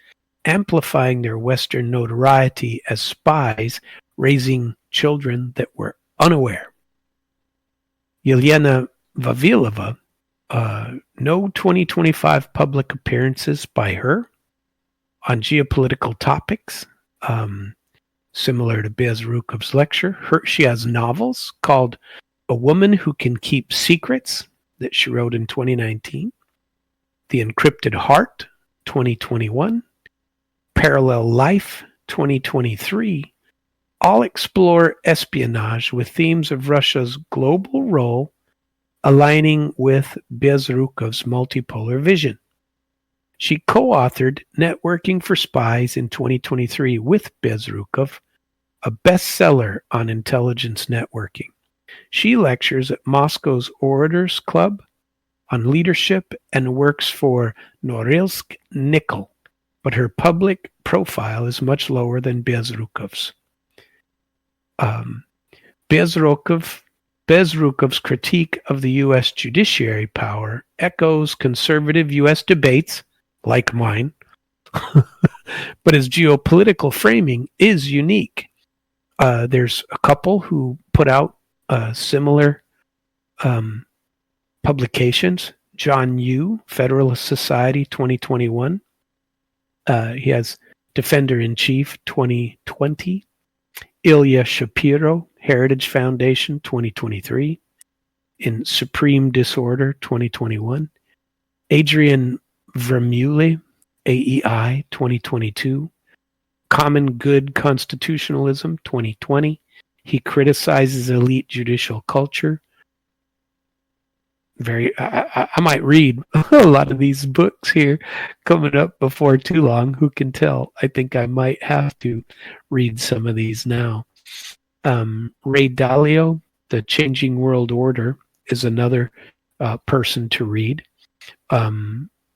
Speaker 1: amplifying their Western notoriety as spies raising children that were unaware. Yelena Vavilova, no 2025 public appearances by her on geopolitical topics, similar to Bezrukov's lecture. She has novels called A Woman Who Can Keep Secrets that she wrote in 2019, The Encrypted Heart, 2021, Parallel Life, 2023, all explore espionage with themes of Russia's global role aligning with Bezrukov's multipolar vision. She co-authored Networking for Spies in 2023 with Bezrukov, a bestseller on intelligence networking. She lectures at Moscow's Orators Club on leadership and works for Norilsk Nickel, but her public profile is much lower than Bezrukov's. Bezrukov's critique of the U.S. judiciary power echoes conservative U.S. debates, like mine, but his geopolitical framing is unique. There's a couple who put out similar publications. John Yoo, Federalist Society, 2021. He has Defender-in-Chief, 2020. Ilya Shapiro, Heritage Foundation, 2023. In Supreme Disorder, 2021. Adrian Vermeulen, AEI, 2022. Common Good Constitutionalism, 2020. He criticizes elite judicial culture. I might read a lot of these books here coming up before too long. Who can tell? I think I might have to read some of these now. Ray Dalio, The Changing World Order, is another person to read.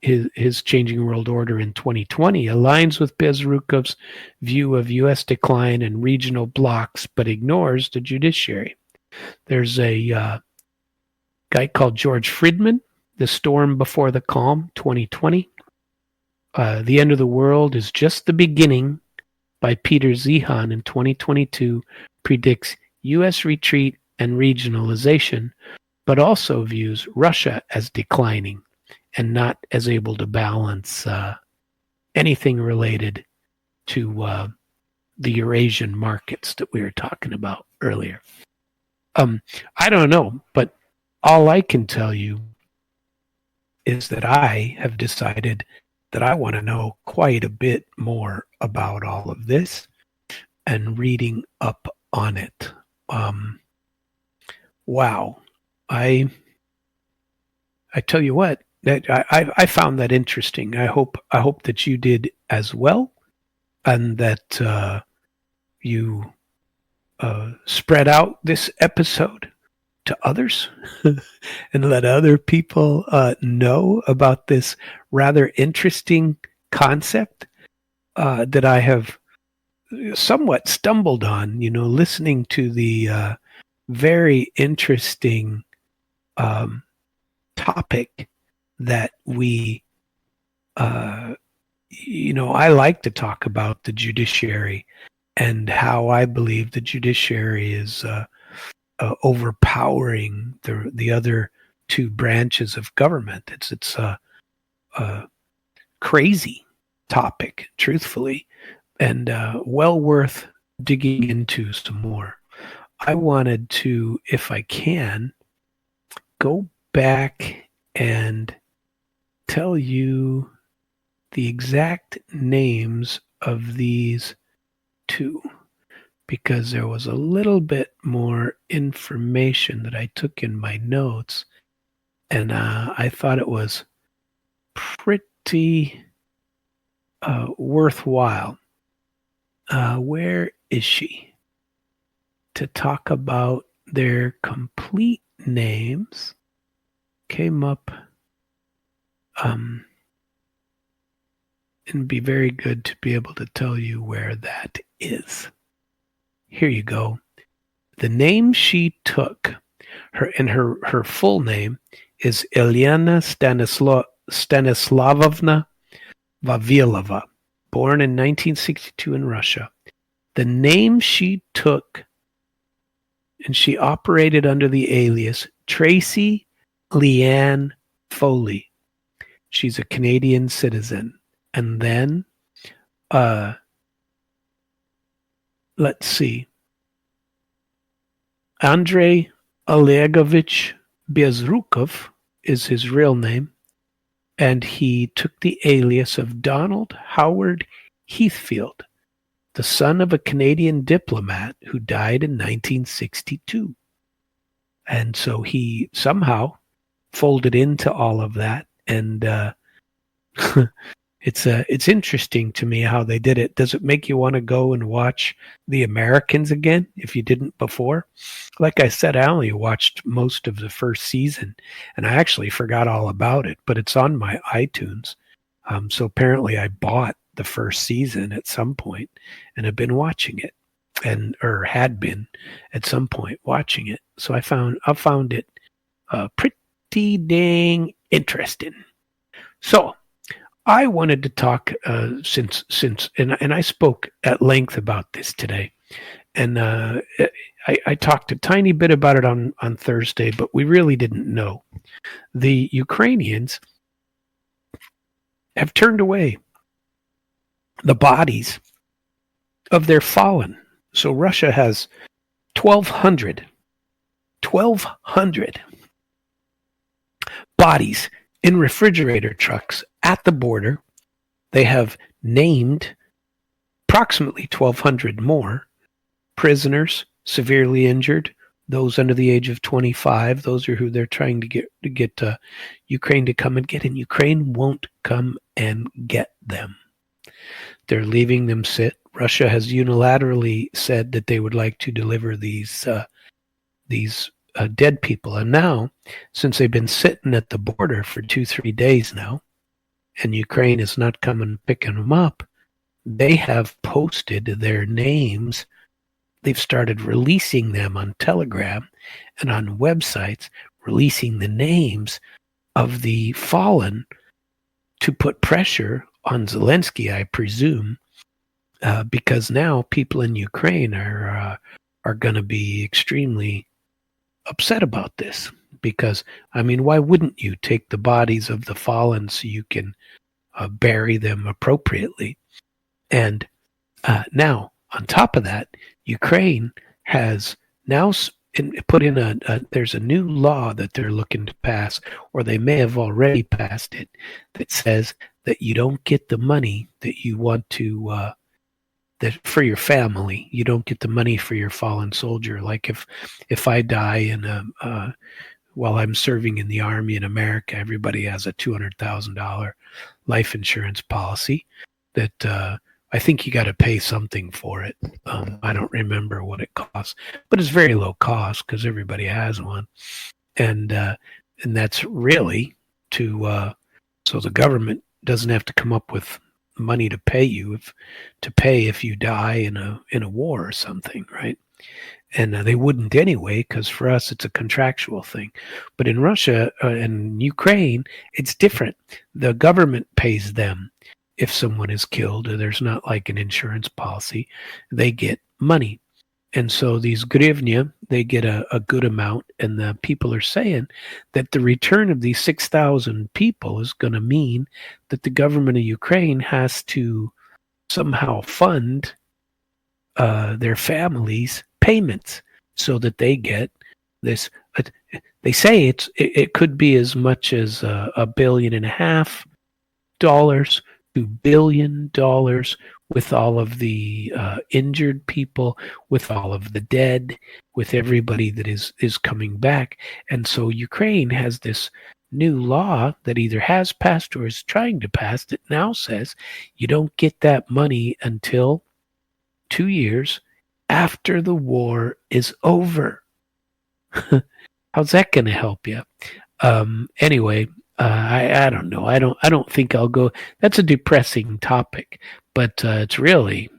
Speaker 1: His Changing World Order in 2020 aligns with Bezrukov's view of U.S. decline and regional blocs, but ignores the judiciary. There's a guy called George Friedman, The Storm Before the Calm, 2020. The End of the World is Just the Beginning by Peter Zehan in 2022 predicts U.S. retreat and regionalization, but also views Russia as declining and not as able to balance anything related to the Eurasian markets that we were talking about earlier. I don't know, but all I can tell you is that I have decided that I want to know quite a bit more about all of this and reading up on it. Um, wow, I I tell you what, that I found that interesting. I hope that you did as well, and that you spread out this episode to others and let other people know about this rather interesting concept that I have somewhat stumbled on, listening to the very interesting um, topic that I like to talk about the judiciary and how I believe the judiciary is overpowering the other two branches of government. It's a crazy topic, truthfully, and well worth digging into some more. I wanted to, if I can, go back and tell you the exact names of these two, because there was a little bit more information that I took in my notes, and I thought it was pretty worthwhile. Where is she? To talk about their complete names. Came up, and be very good to be able to tell you where that is. Here you go. The name she took, her full name is Elena Stanislavovna Vavilova, born in 1962 in Russia. The name she took, and she operated under the alias Tracy Leanne Foley. She's a Canadian citizen. And then, let's see, Andrei Olegovich Bezrukov is his real name, and he took the alias of Donald Howard Heathfield, the son of a Canadian diplomat who died in 1962. And so he somehow folded into all of that, and it's interesting to me how they did it. Does it make you want to go and watch The Americans again if you didn't before? Like I said, I only watched most of the first season, and I actually forgot all about it, but it's on my iTunes. So apparently I bought the first season at some point and have been watching it, or had been at some point watching it. So I found it pretty dang interesting. So I wanted to talk since and I spoke at length about this today, and I talked a tiny bit about it on Thursday, but we really didn't know. The Ukrainians have turned away the bodies of their fallen. So Russia has 1,200 bodies in refrigerator trucks at the border. They have named approximately 1,200 more prisoners, severely injured, those under the age of 25. Those are who they're trying to get Ukraine to come and get, and Ukraine won't come and get them. They're leaving them sit. Russia has unilaterally said that they would like to deliver these dead people. And now, since they've been sitting at the border for 2-3 days now, and Ukraine is not coming picking them up, they have posted their names. They've started releasing them on Telegram and on websites, releasing the names of the fallen to put pressure on Zelensky, I presume, because now people in Ukraine are going to be extremely upset about this. Because, I mean, why wouldn't you take the bodies of the fallen so you can bury them appropriately? And now, on top of that, Ukraine has now put in there's a new law that they're looking to pass, or they may have already passed it, that says that you don't get the money that you want to that for your family. You don't get the money for your fallen soldier. Like if I die in while I'm serving in the Army in America, everybody has a $200,000 life insurance policy that I think you got to pay something for it. I don't remember what it costs, but it's very low cost because everybody has one, and that's really so the government doesn't have to come up with money to pay you if you die in a war or something, right? And they wouldn't anyway, because for us it's a contractual thing. But in Russia and Ukraine, it's different. The government pays them if someone is killed. There's not like an insurance policy. They get money. And so these grivnia, they get a good amount. And the people are saying that the return of these 6,000 people is going to mean that the government of Ukraine has to somehow fund their families' payments so that they get this. They say it could be as much as $1.5 billion $2 billion with all of the injured people, with all of the dead, with everybody that is coming back. And so Ukraine has this new law that either has passed or is trying to pass that now says you don't get that money until 2 years after the war is over. How's that going to help you? Anyway, I don't know. I don't think I'll go. That's a depressing topic, but it's really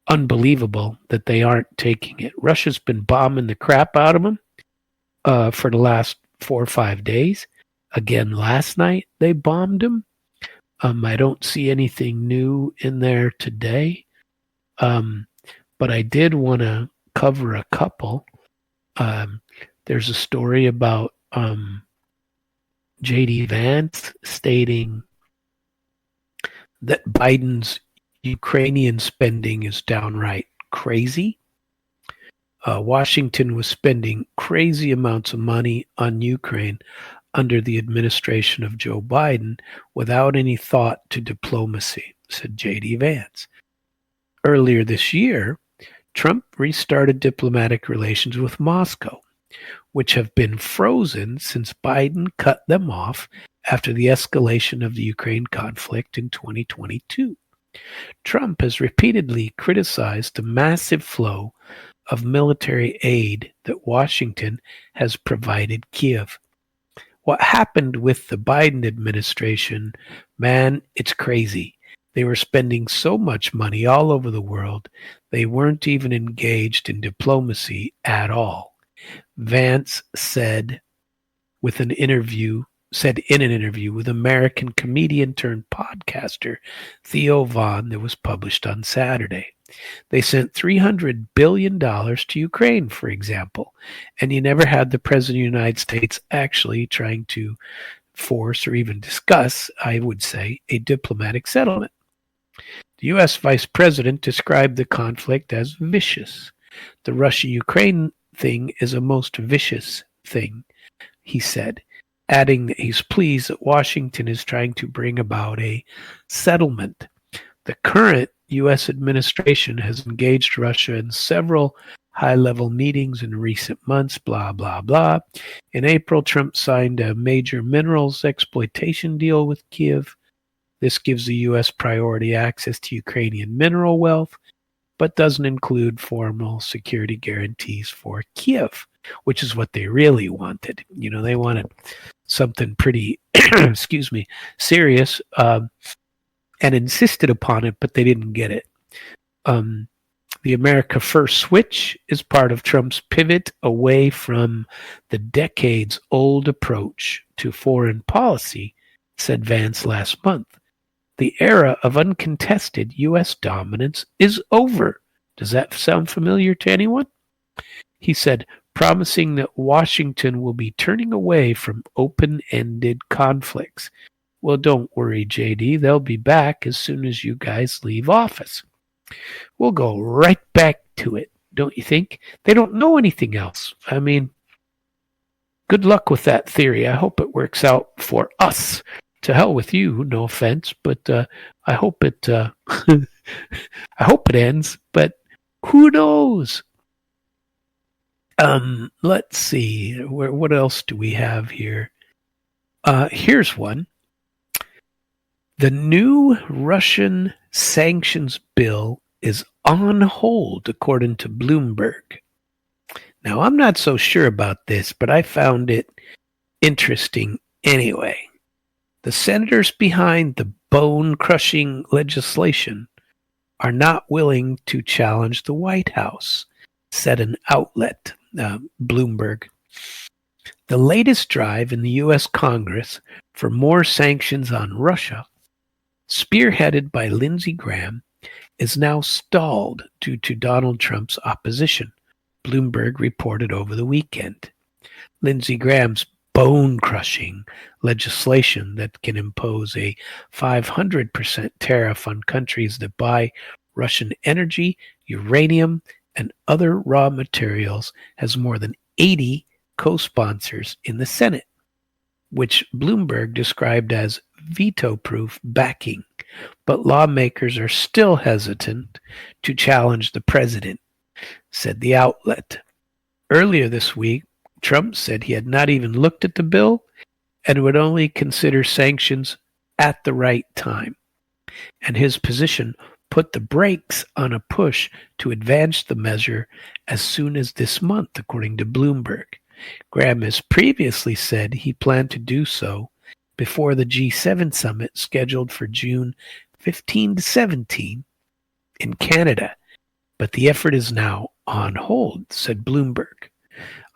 Speaker 1: unbelievable that they aren't taking it. Russia's been bombing the crap out of them for the last 4 or 5 days. Again, last night they bombed them. I don't see anything new in there today. But I did want to cover a couple. There's a story about J.D. Vance stating that Biden's Ukrainian spending is downright crazy. Washington was spending crazy amounts of money on Ukraine under the administration of Joe Biden without any thought to diplomacy, said J.D. Vance. Earlier this year, Trump restarted diplomatic relations with Moscow, which have been frozen since Biden cut them off after the escalation of the Ukraine conflict in 2022. Trump has repeatedly criticized the massive flow of military aid that Washington has provided Kyiv. What happened with the Biden administration, man, it's crazy. They were spending so much money all over the world, they weren't even engaged in diplomacy at all. Vance said in an interview with American comedian turned podcaster Theo Von that was published on Saturday. They sent $300 billion to Ukraine, for example, and you never had the President of the United States actually trying to force or even discuss, I would say, a diplomatic settlement. The U.S. Vice President described the conflict as vicious. The Russia-Ukraine thing is a most vicious thing, he said, adding that he's pleased that Washington is trying to bring about a settlement. The current U.S. administration has engaged Russia in several high-level meetings in recent months, blah, blah, blah. In April, Trump signed a major minerals exploitation deal with Kyiv. This gives the U.S. priority access to Ukrainian mineral wealth, but doesn't include formal security guarantees for Kyiv, which is what they really wanted. You know, they wanted something pretty, serious, and insisted upon it, but they didn't get it. The America First switch is part of Trump's pivot away from the decades-old approach to foreign policy, said Vance last month. The era of uncontested U.S. dominance is over. Does that sound familiar to anyone? He said, promising that Washington will be turning away from open-ended conflicts. Well, don't worry, JD. They'll be back as soon as you guys leave office. We'll go right back to it. don't you think? They don't know anything else. I mean, good luck with that theory. I hope it works out for us. To hell with you, no offense, but I hope it. I hope it ends, but who knows? Let's see. What else do we have here? Here's one. The new Russian sanctions bill is on hold, according to Bloomberg. Now, I'm not so sure about this, but I found it interesting anyway. The senators behind the bone-crushing legislation are not willing to challenge the White House, said an outlet, Bloomberg. The latest drive in the U.S. Congress for more sanctions on Russia, spearheaded by Lindsey Graham, is now stalled due to Donald Trump's opposition, Bloomberg reported over the weekend. Lindsey Graham's bone-crushing legislation that can impose a 500% tariff on countries that buy Russian energy, uranium, and other raw materials has more than 80 co-sponsors in the Senate, which Bloomberg described as veto-proof backing. But lawmakers are still hesitant to challenge the president, said the outlet. Earlier this week, Trump said he had not even looked at the bill and would only consider sanctions at the right time. And his position put the brakes on a push to advance the measure as soon as this month, according to Bloomberg. Graham has previously said he planned to do so before the G7 summit scheduled for June 15 to 17 in Canada, but the effort is now on hold, said Bloomberg.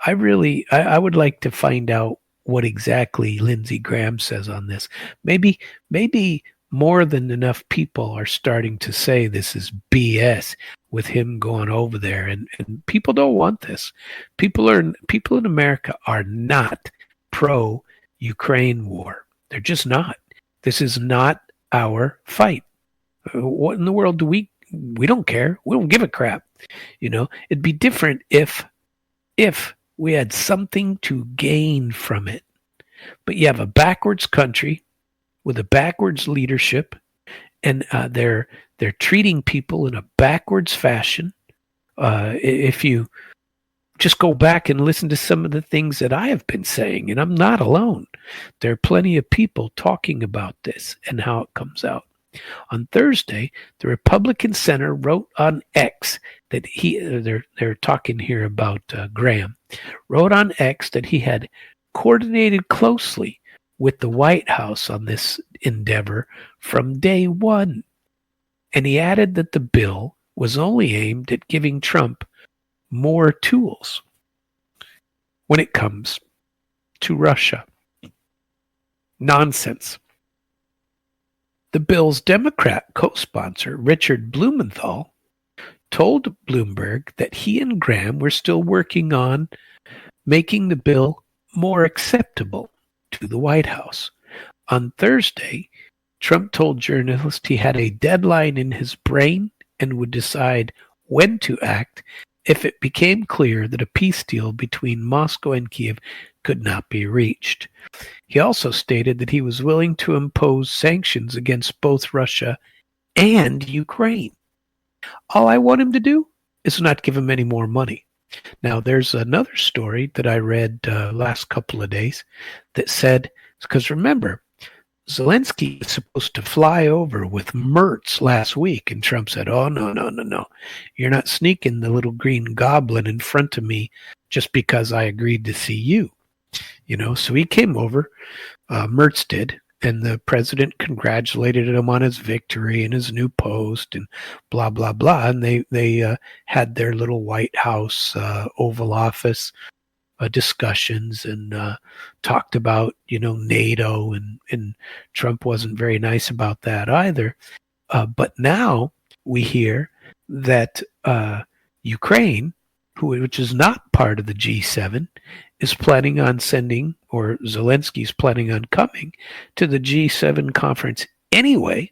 Speaker 1: I would like to find out what exactly Lindsey Graham says on this. Maybe more than enough people are starting to say this is BS with him going over there, and people don't want this. People in America are not pro-Ukraine war. They're just not. This is not our fight. What in the world do we don't care. We don't give a crap. It'd be different if we had something to gain from it. But you have a backwards country with a backwards leadership, and they're treating people in a backwards fashion. If you just go back and listen to some of the things that I have been saying, and I'm not alone. There are plenty of people talking about this and how it comes out. On Thursday, the Republican senator wrote on X that they're talking here about Graham, wrote on X that he had coordinated closely with the White House on this endeavor from day one. And he added that the bill was only aimed at giving Trump more tools when it comes to Russia. Nonsense. The bill's Democrat co-sponsor, Richard Blumenthal, told Bloomberg that he and Graham were still working on making the bill more acceptable to the White House. On Thursday, Trump told journalists he had a deadline in his brain and would decide when to act if it became clear that a peace deal between Moscow and Kiev could not be reached. He also stated that he was willing to impose sanctions against both Russia and Ukraine. All I want him to do is not give him any more money. Now, there's another story that I read last couple of days that said, because remember, Zelensky was supposed to fly over with Mertz last week, and Trump said, oh, no. You're not sneaking the little green goblin in front of me just because I agreed to see you. So he came over, Mertz did, and the president congratulated him on his victory and his new post and blah, blah, blah. And they had their little White House Oval Office discussions and talked about, NATO, and Trump wasn't very nice about that either. But now we hear that Ukraine, which is not part of the G7, is planning on sending, or Zelensky's planning on coming to the G7 conference anyway,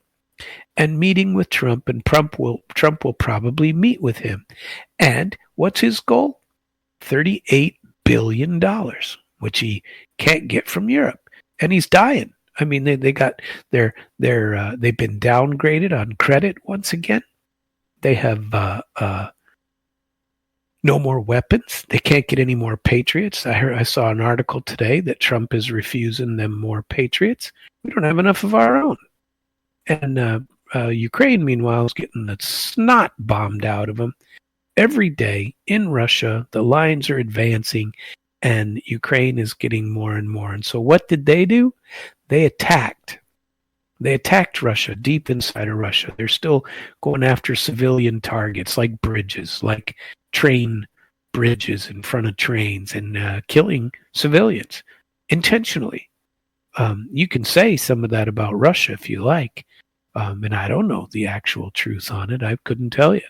Speaker 1: and meeting with Trump, and Trump will probably meet with him. And what's his goal? $38 billion, which he can't get from Europe. And he's dying. I mean, they've been downgraded on credit once again. They have no more weapons. They can't get any more patriots. I saw an article today that Trump is refusing them more patriots. We don't have enough of our own. And Ukraine, meanwhile, is getting the snot bombed out of them. Every day in Russia, the lines are advancing, and Ukraine is getting more and more. And so what did they do? They attacked. They attacked Russia, deep inside of Russia. They're still going after civilian targets like bridges, like train bridges in front of trains, and killing civilians intentionally. You can say some of that about Russia if you like, and I don't know the actual truth on it. I couldn't tell you.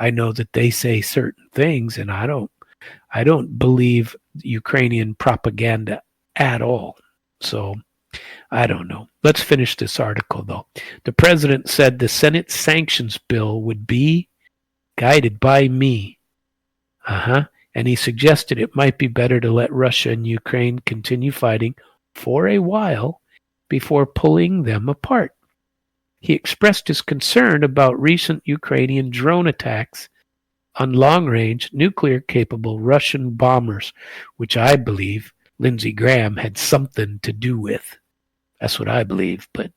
Speaker 1: I know that they say certain things, and I don't believe Ukrainian propaganda at all. So I don't know. Let's finish this article, though. The president said the Senate sanctions bill would be guided by me. And he suggested it might be better to let Russia and Ukraine continue fighting for a while before pulling them apart. He expressed his concern about recent Ukrainian drone attacks on long-range, nuclear-capable Russian bombers, which I believe Lindsey Graham had something to do with. That's what I believe, but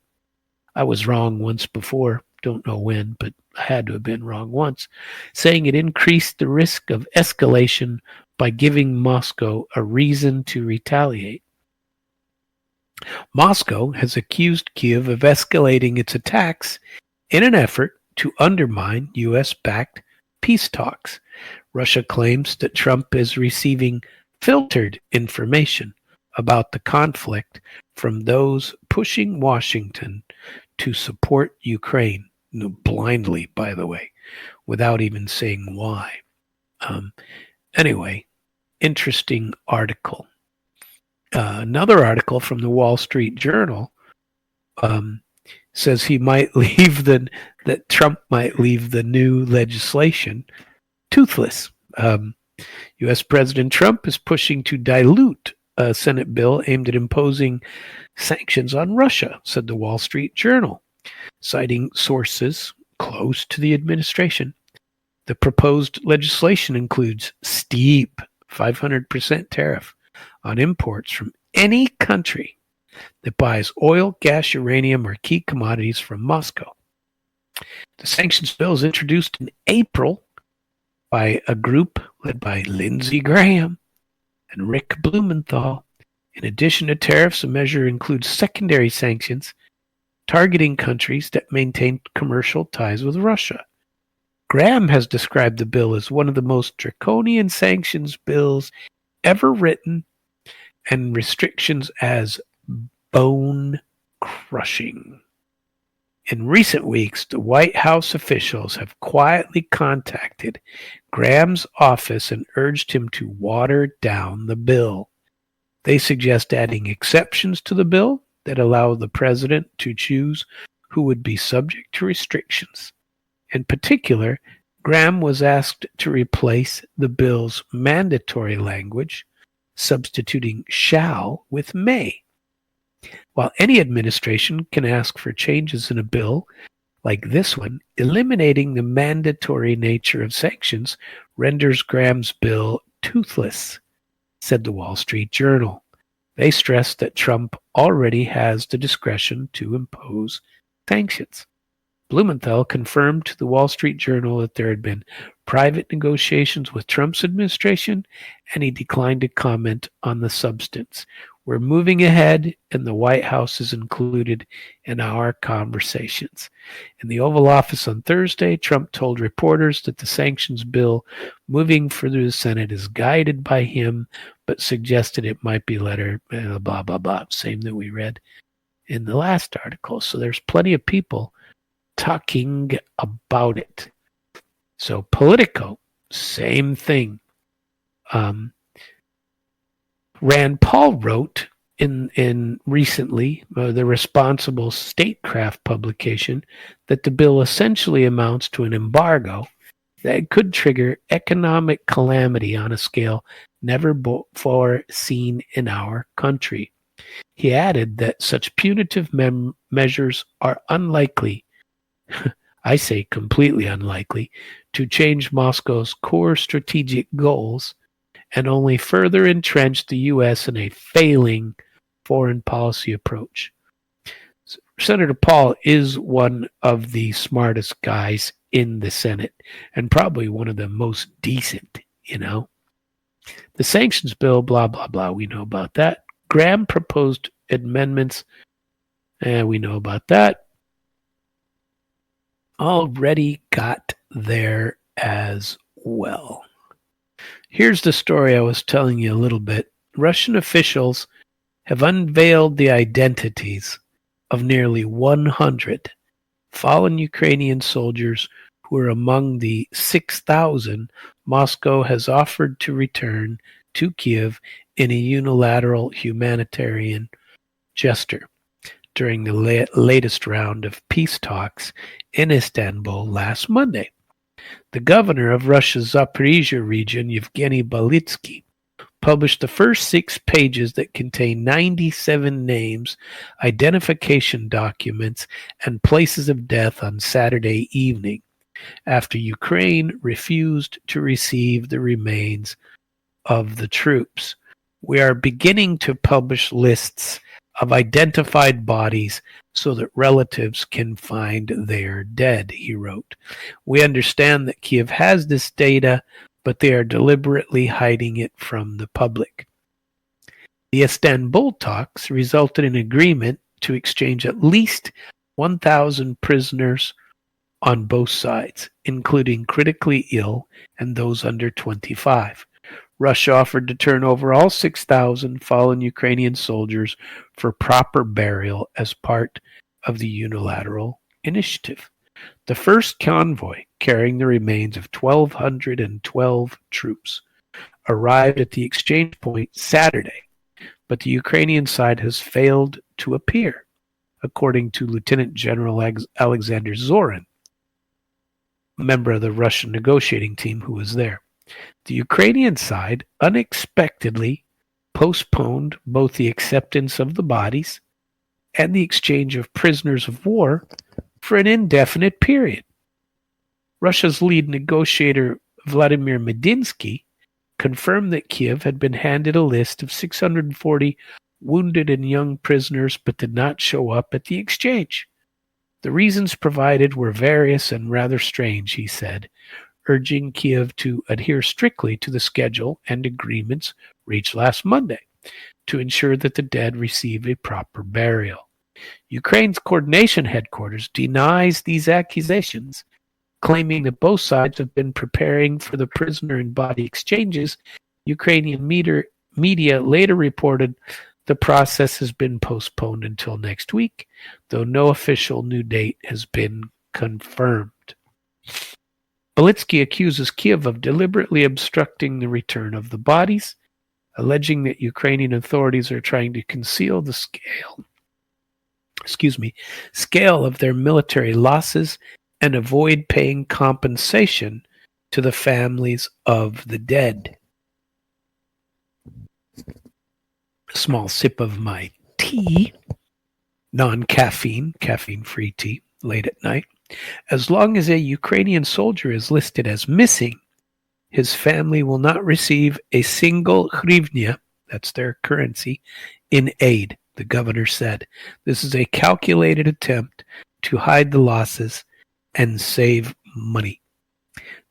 Speaker 1: I was wrong once before. Don't know when, but I had to have been wrong once, saying it increased the risk of escalation by giving Moscow a reason to retaliate. Moscow has accused Kyiv of escalating its attacks in an effort to undermine U.S.-backed peace talks. Russia claims that Trump is receiving filtered information about the conflict from those pushing Washington to support Ukraine, blindly, by the way, without even saying why. Anyway, interesting article. Another article from the Wall Street Journal says that Trump might leave the new legislation toothless. U.S. President Trump is pushing to dilute a Senate bill aimed at imposing sanctions on Russia, said the Wall Street Journal, citing sources close to the administration. The proposed legislation includes steep 500% tariff on imports from any country that buys oil, gas, uranium, or key commodities from Moscow. The sanctions bill was introduced in April by a group led by Lindsey Graham and Rick Blumenthal. In addition to tariffs, the measure includes secondary sanctions targeting countries that maintain commercial ties with Russia. Graham has described the bill as one of the most draconian sanctions bills ever written, and restrictions as bone-crushing. In recent weeks, the White House officials have quietly contacted Graham's office and urged him to water down the bill. They suggest adding exceptions to the bill that allow the president to choose who would be subject to restrictions. In particular, Graham was asked to replace the bill's mandatory language, substituting shall with may. While any administration can ask for changes in a bill like this one, eliminating the mandatory nature of sanctions renders Graham's bill toothless, said the Wall Street Journal. They stressed that Trump already has the discretion to impose sanctions. Blumenthal confirmed to the Wall Street Journal that there had been private negotiations with Trump's administration, and he declined to comment on the substance. We're moving ahead, and the White House is included in our conversations. In the Oval Office on Thursday, Trump told reporters that the sanctions bill moving through the Senate is guided by him, but suggested it might be letter blah, blah, blah, same that we read in the last article. So there's plenty of people talking about it. So Politico, same thing. Rand Paul wrote in recently the responsible statecraft publication that the bill essentially amounts to an embargo that could trigger economic calamity on a scale never before seen in our country. He added that such punitive measures are unlikely, I say completely unlikely, to change Moscow's core strategic goals and only further entrench the U.S. in a failing foreign policy approach. Senator Paul is one of the smartest guys in the Senate and probably one of the most decent, The sanctions bill, blah, blah, blah, we know about that. Graham proposed amendments, we know about that. Already got there as well. Here's the story I was telling you a little bit. Russian officials have unveiled the identities of nearly 100 fallen Ukrainian soldiers who are among the 6,000 Moscow has offered to return to Kiev in a unilateral humanitarian gesture during the latest round of peace talks in Istanbul last Monday. The governor of Russia's Zaporizhia region, Yevgeny Balitsky, published the first 6 pages that contain 97 names, identification documents, and places of death on Saturday evening, after Ukraine refused to receive the remains of the troops. We are beginning to publish lists of identified bodies so that relatives can find their dead, he wrote. We understand that Kiev has this data, but they are deliberately hiding it from the public. The Istanbul talks resulted in agreement to exchange at least 1,000 prisoners on both sides, including critically ill and those under 25. Russia offered to turn over all 6,000 fallen Ukrainian soldiers for proper burial as part of the unilateral initiative. The first convoy, carrying the remains of 1,212 troops, arrived at the exchange point Saturday, but the Ukrainian side has failed to appear, according to Lieutenant General Alexander Zorin, a member of the Russian negotiating team who was there. The Ukrainian side unexpectedly postponed both the acceptance of the bodies and the exchange of prisoners of war for an indefinite period. Russia's lead negotiator, Vladimir Medinsky, confirmed that Kiev had been handed a list of 640 wounded and young prisoners but did not show up at the exchange. The reasons provided were various and rather strange, he said, urging Kiev to adhere strictly to the schedule and agreements reached last Monday to ensure that the dead receive a proper burial. Ukraine's coordination headquarters denies these accusations, claiming that both sides have been preparing for the prisoner and body exchanges. Ukrainian media later reported the process has been postponed until next week, though no official new date has been confirmed. Balitsky accuses Kiev of deliberately obstructing the return of the bodies, alleging that Ukrainian authorities are trying to conceal the scale of their military losses and avoid paying compensation to the families of the dead. A small sip of my tea, non-caffeine, caffeine-free tea, late at night. As long as a Ukrainian soldier is listed as missing, his family will not receive a single hryvnia, that's their currency, in aid, the governor said. This is a calculated attempt to hide the losses and save money.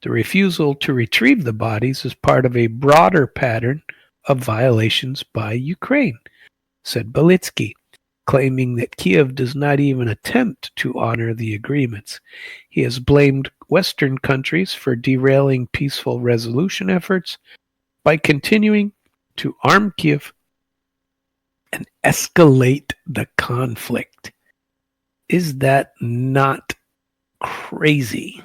Speaker 1: The refusal to retrieve the bodies is part of a broader pattern of violations by Ukraine, said Balitsky, claiming that Kiev does not even attempt to honor the agreements. He has blamed Western countries for derailing peaceful resolution efforts by continuing to arm Kiev and escalate the conflict. Is that not crazy?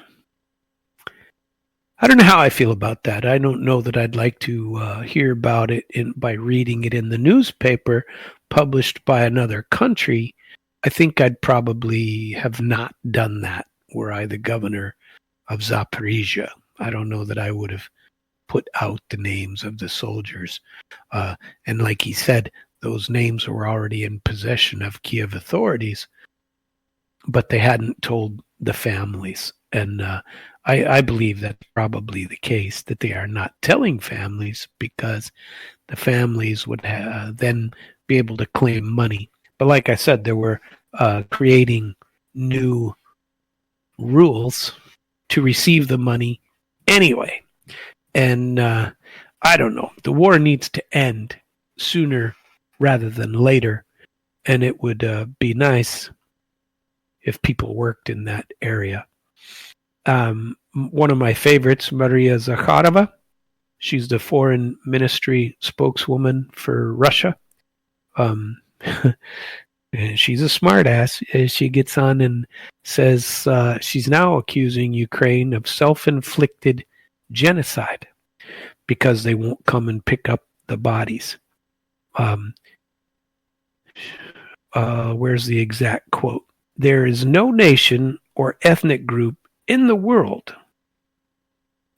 Speaker 1: I don't know how I feel about that. I don't know that I'd like to hear about it by reading it in the newspaper, published by another country, I think I'd probably have not done that were I the governor of Zaporizhia. I don't know that I would have put out the names of the soldiers. And like he said, those names were already in possession of Kiev authorities, but they hadn't told the families. And I believe that's probably the case, that they are not telling families because the families would then be able to claim money. But like I said, they were creating new rules to receive the money anyway. And I don't know. The war needs to end sooner rather than later. And it would be nice if people worked in that area. One of my favorites, Maria Zakharova, she's the foreign ministry spokeswoman for Russia. She's a smartass. She gets on and says she's now accusing Ukraine of self-inflicted genocide because they won't come and pick up the bodies. Where's the exact quote? There is no nation or ethnic group in the world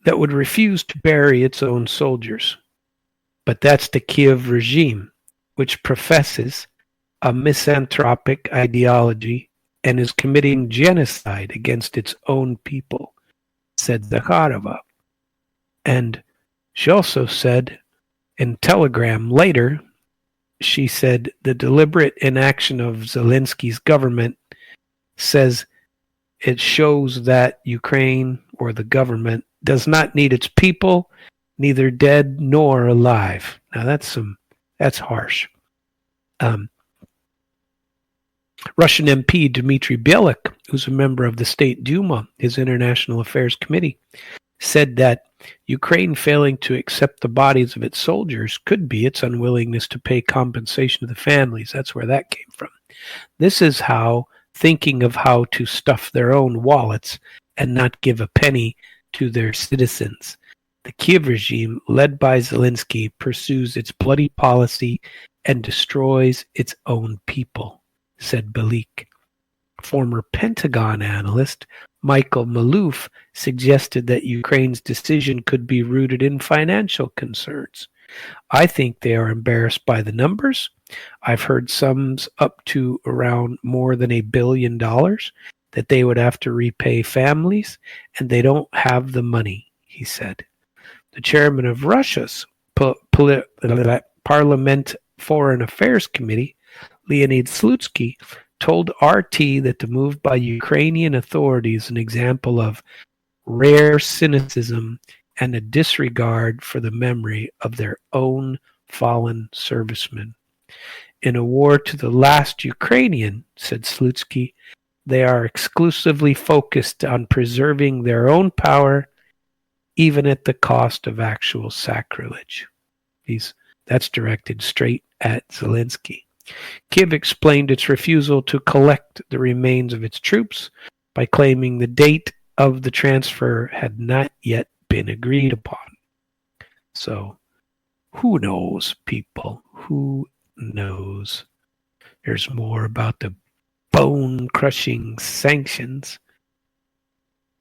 Speaker 1: that would refuse to bury its own soldiers. But that's the Kiev regime, which professes a misanthropic ideology and is committing genocide against its own people, said Zakharova. And she also said in Telegram later, she said the deliberate inaction of Zelensky's government says it shows that Ukraine or the government does not need its people, neither dead nor alive. Now that's harsh. Russian MP Dmitry Bielik, who's a member of the State Duma, his International Affairs Committee, said that Ukraine failing to accept the bodies of its soldiers could be its unwillingness to pay compensation to the families. That's where that came from. This is how thinking of how to stuff their own wallets and not give a penny to their citizens. The Kiev regime, led by Zelensky, pursues its bloody policy and destroys its own people, said Bielik. Former Pentagon analyst Michael Maloof suggested that Ukraine's decision could be rooted in financial concerns. I think they are embarrassed by the numbers. I've heard sums up to around more than $1 billion that they would have to repay families, and they don't have the money, he said. The chairman of Russia's Parliament Foreign Affairs Committee, Leonid Slutsky, told RT that the move by Ukrainian authorities is an example of rare cynicism and a disregard for the memory of their own fallen servicemen. In a war to the last Ukrainian, said Slutsky, they are exclusively focused on preserving their own power, even at the cost of actual sacrilege. That's directed straight at Zelensky. Kiev explained its refusal to collect the remains of its troops by claiming the date of the transfer had not yet been agreed upon. So, who knows, people? Who knows? There's more about the bone-crushing sanctions.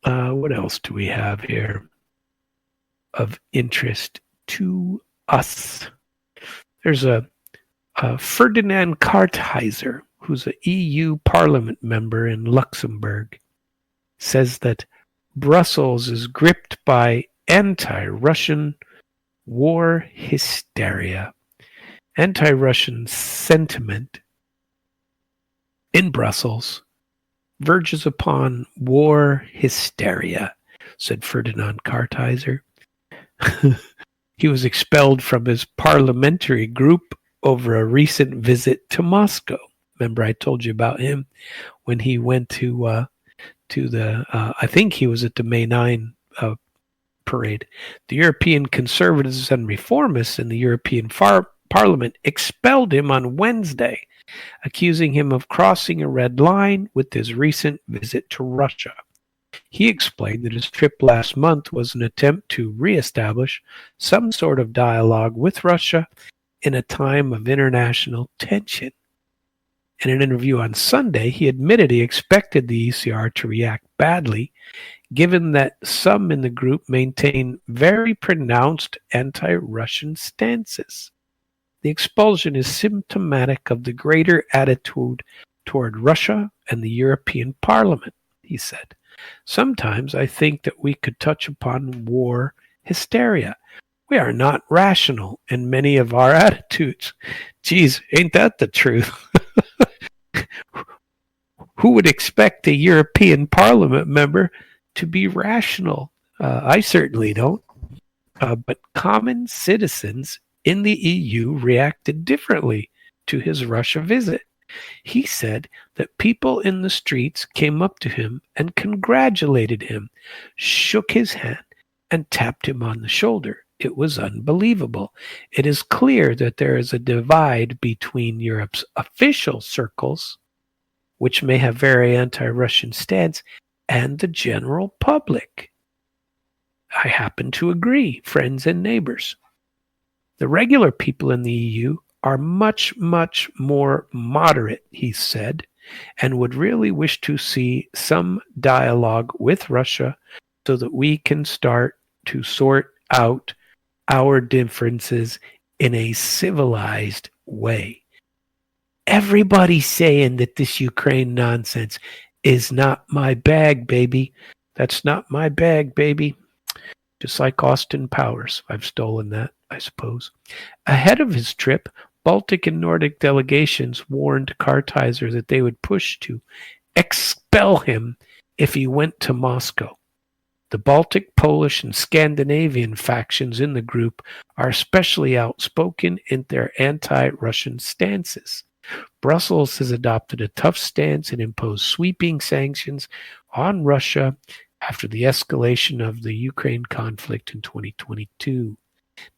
Speaker 1: What else do we have here of interest to us? There's a Ferdinand Kartheiser, who's an EU Parliament member in Luxembourg, says that Brussels is gripped by anti-Russian war hysteria. Anti-Russian sentiment in Brussels verges upon war hysteria, said Ferdinand Kartheiser. He was expelled from his parliamentary group over a recent visit to Moscow. Remember, I told you about him when he went to the, I think he was at the May 9 parade. The European conservatives and reformists in the European Parliament expelled him on Wednesday, accusing him of crossing a red line with his recent visit to Russia. He explained that his trip last month was an attempt to reestablish some sort of dialogue with Russia in a time of international tension. In an interview on Sunday, he admitted he expected the ECR to react badly, given that some in the group maintain very pronounced anti-Russian stances. The expulsion is symptomatic of the greater attitude toward Russia and the European Parliament, he said. Sometimes I think that we could touch upon war hysteria. We are not rational in many of our attitudes. Geez, ain't that the truth? Who would expect a European Parliament member to be rational? I certainly don't. But common citizens in the EU reacted differently to his Russia visit. He said that people in the streets came up to him and congratulated him, shook his hand, and tapped him on the shoulder. It was unbelievable. It is clear that there is a divide between Europe's official circles, which may have very anti-Russian stance, and the general public. I happen to agree, friends and neighbors. The regular people in the EU are much, much more moderate, he said, and would really wish to see some dialogue with Russia so that we can start to sort out our differences in a civilized way. Everybody's saying that this Ukraine nonsense is not my bag, baby. That's not my bag, baby. Just like Austin Powers. I've stolen that, I suppose. Ahead of his trip, Baltic and Nordic delegations warned Karteiser that they would push to expel him if he went to Moscow. The Baltic, Polish, and Scandinavian factions in the group are especially outspoken in their anti-Russian stances. Brussels has adopted a tough stance and imposed sweeping sanctions on Russia after the escalation of the Ukraine conflict in 2022.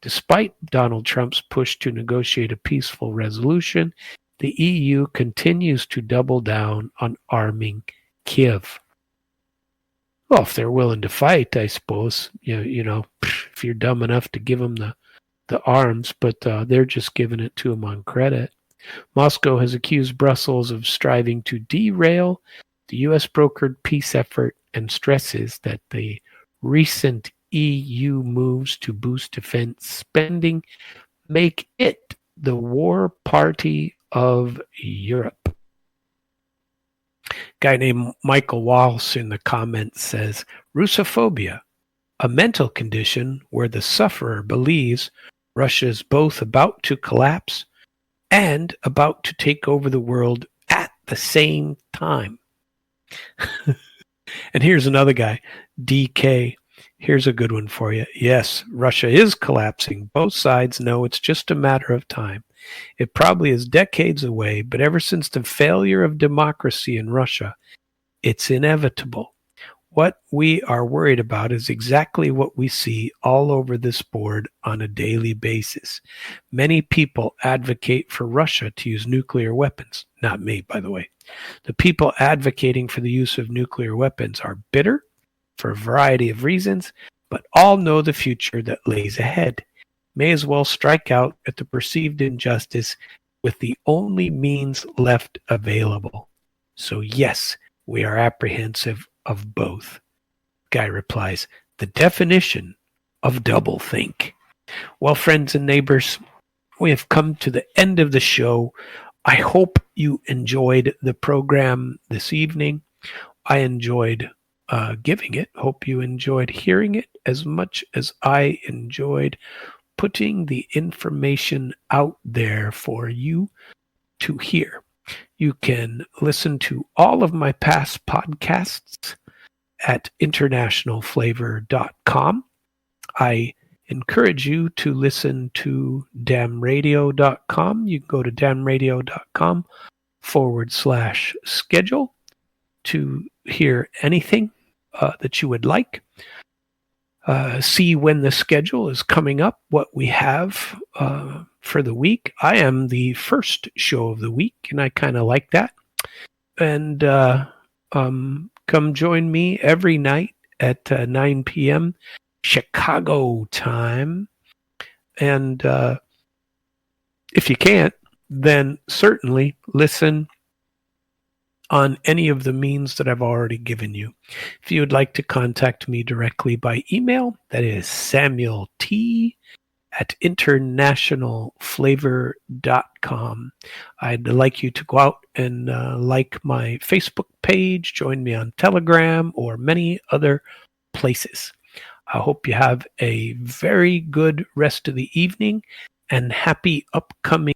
Speaker 1: Despite Donald Trump's push to negotiate a peaceful resolution, the EU continues to double down on arming Kiev. Well, if they're willing to fight, I suppose, you know, if you're dumb enough to give them the arms, but they're just giving it to them on credit. Moscow has accused Brussels of striving to derail the U.S.-brokered peace effort and stresses that the recent EU moves to boost defense spending make it the war party of Europe. Guy named Michael Walsh in the comments says, Russophobia, a mental condition where the sufferer believes Russia is both about to collapse and about to take over the world at the same time. And here's another guy, DK. Here's a good one for you. Yes, Russia is collapsing. Both sides know it's just a matter of time. It probably is decades away, but ever since the failure of democracy in Russia, it's inevitable. What we are worried about is exactly what we see all over this board on a daily basis. Many people advocate for Russia to use nuclear weapons. Not me, by the way. The people advocating for the use of nuclear weapons are bitter for a variety of reasons, but all know the future that lays ahead. May as well strike out at the perceived injustice with the only means left available. So yes, we are apprehensive of both. Guy replies, the definition of doublethink. Well, friends and neighbors, we have come to the end of the show. I hope you enjoyed the program this evening. I enjoyed giving it. Hope you enjoyed hearing it as much as I enjoyed putting the information out there for you to hear. You can listen to all of my past podcasts at internationalflavor.com. I encourage you to listen to damradio.com. You can go to damradio.com/schedule to hear anything that you would like. See when the schedule is coming up, what we have for the week. I am the first show of the week, and I kind of like that. And come join me every night at 9 p.m. Chicago time. And If you can't, then certainly listen on any of the means that I've already given you. If you would like to contact me directly by email, that is Samuel T at internationalflavor.com. I'd like you to go out and like my Facebook page, join me on Telegram, or many other places. I hope you have a very good rest of the evening and happy upcoming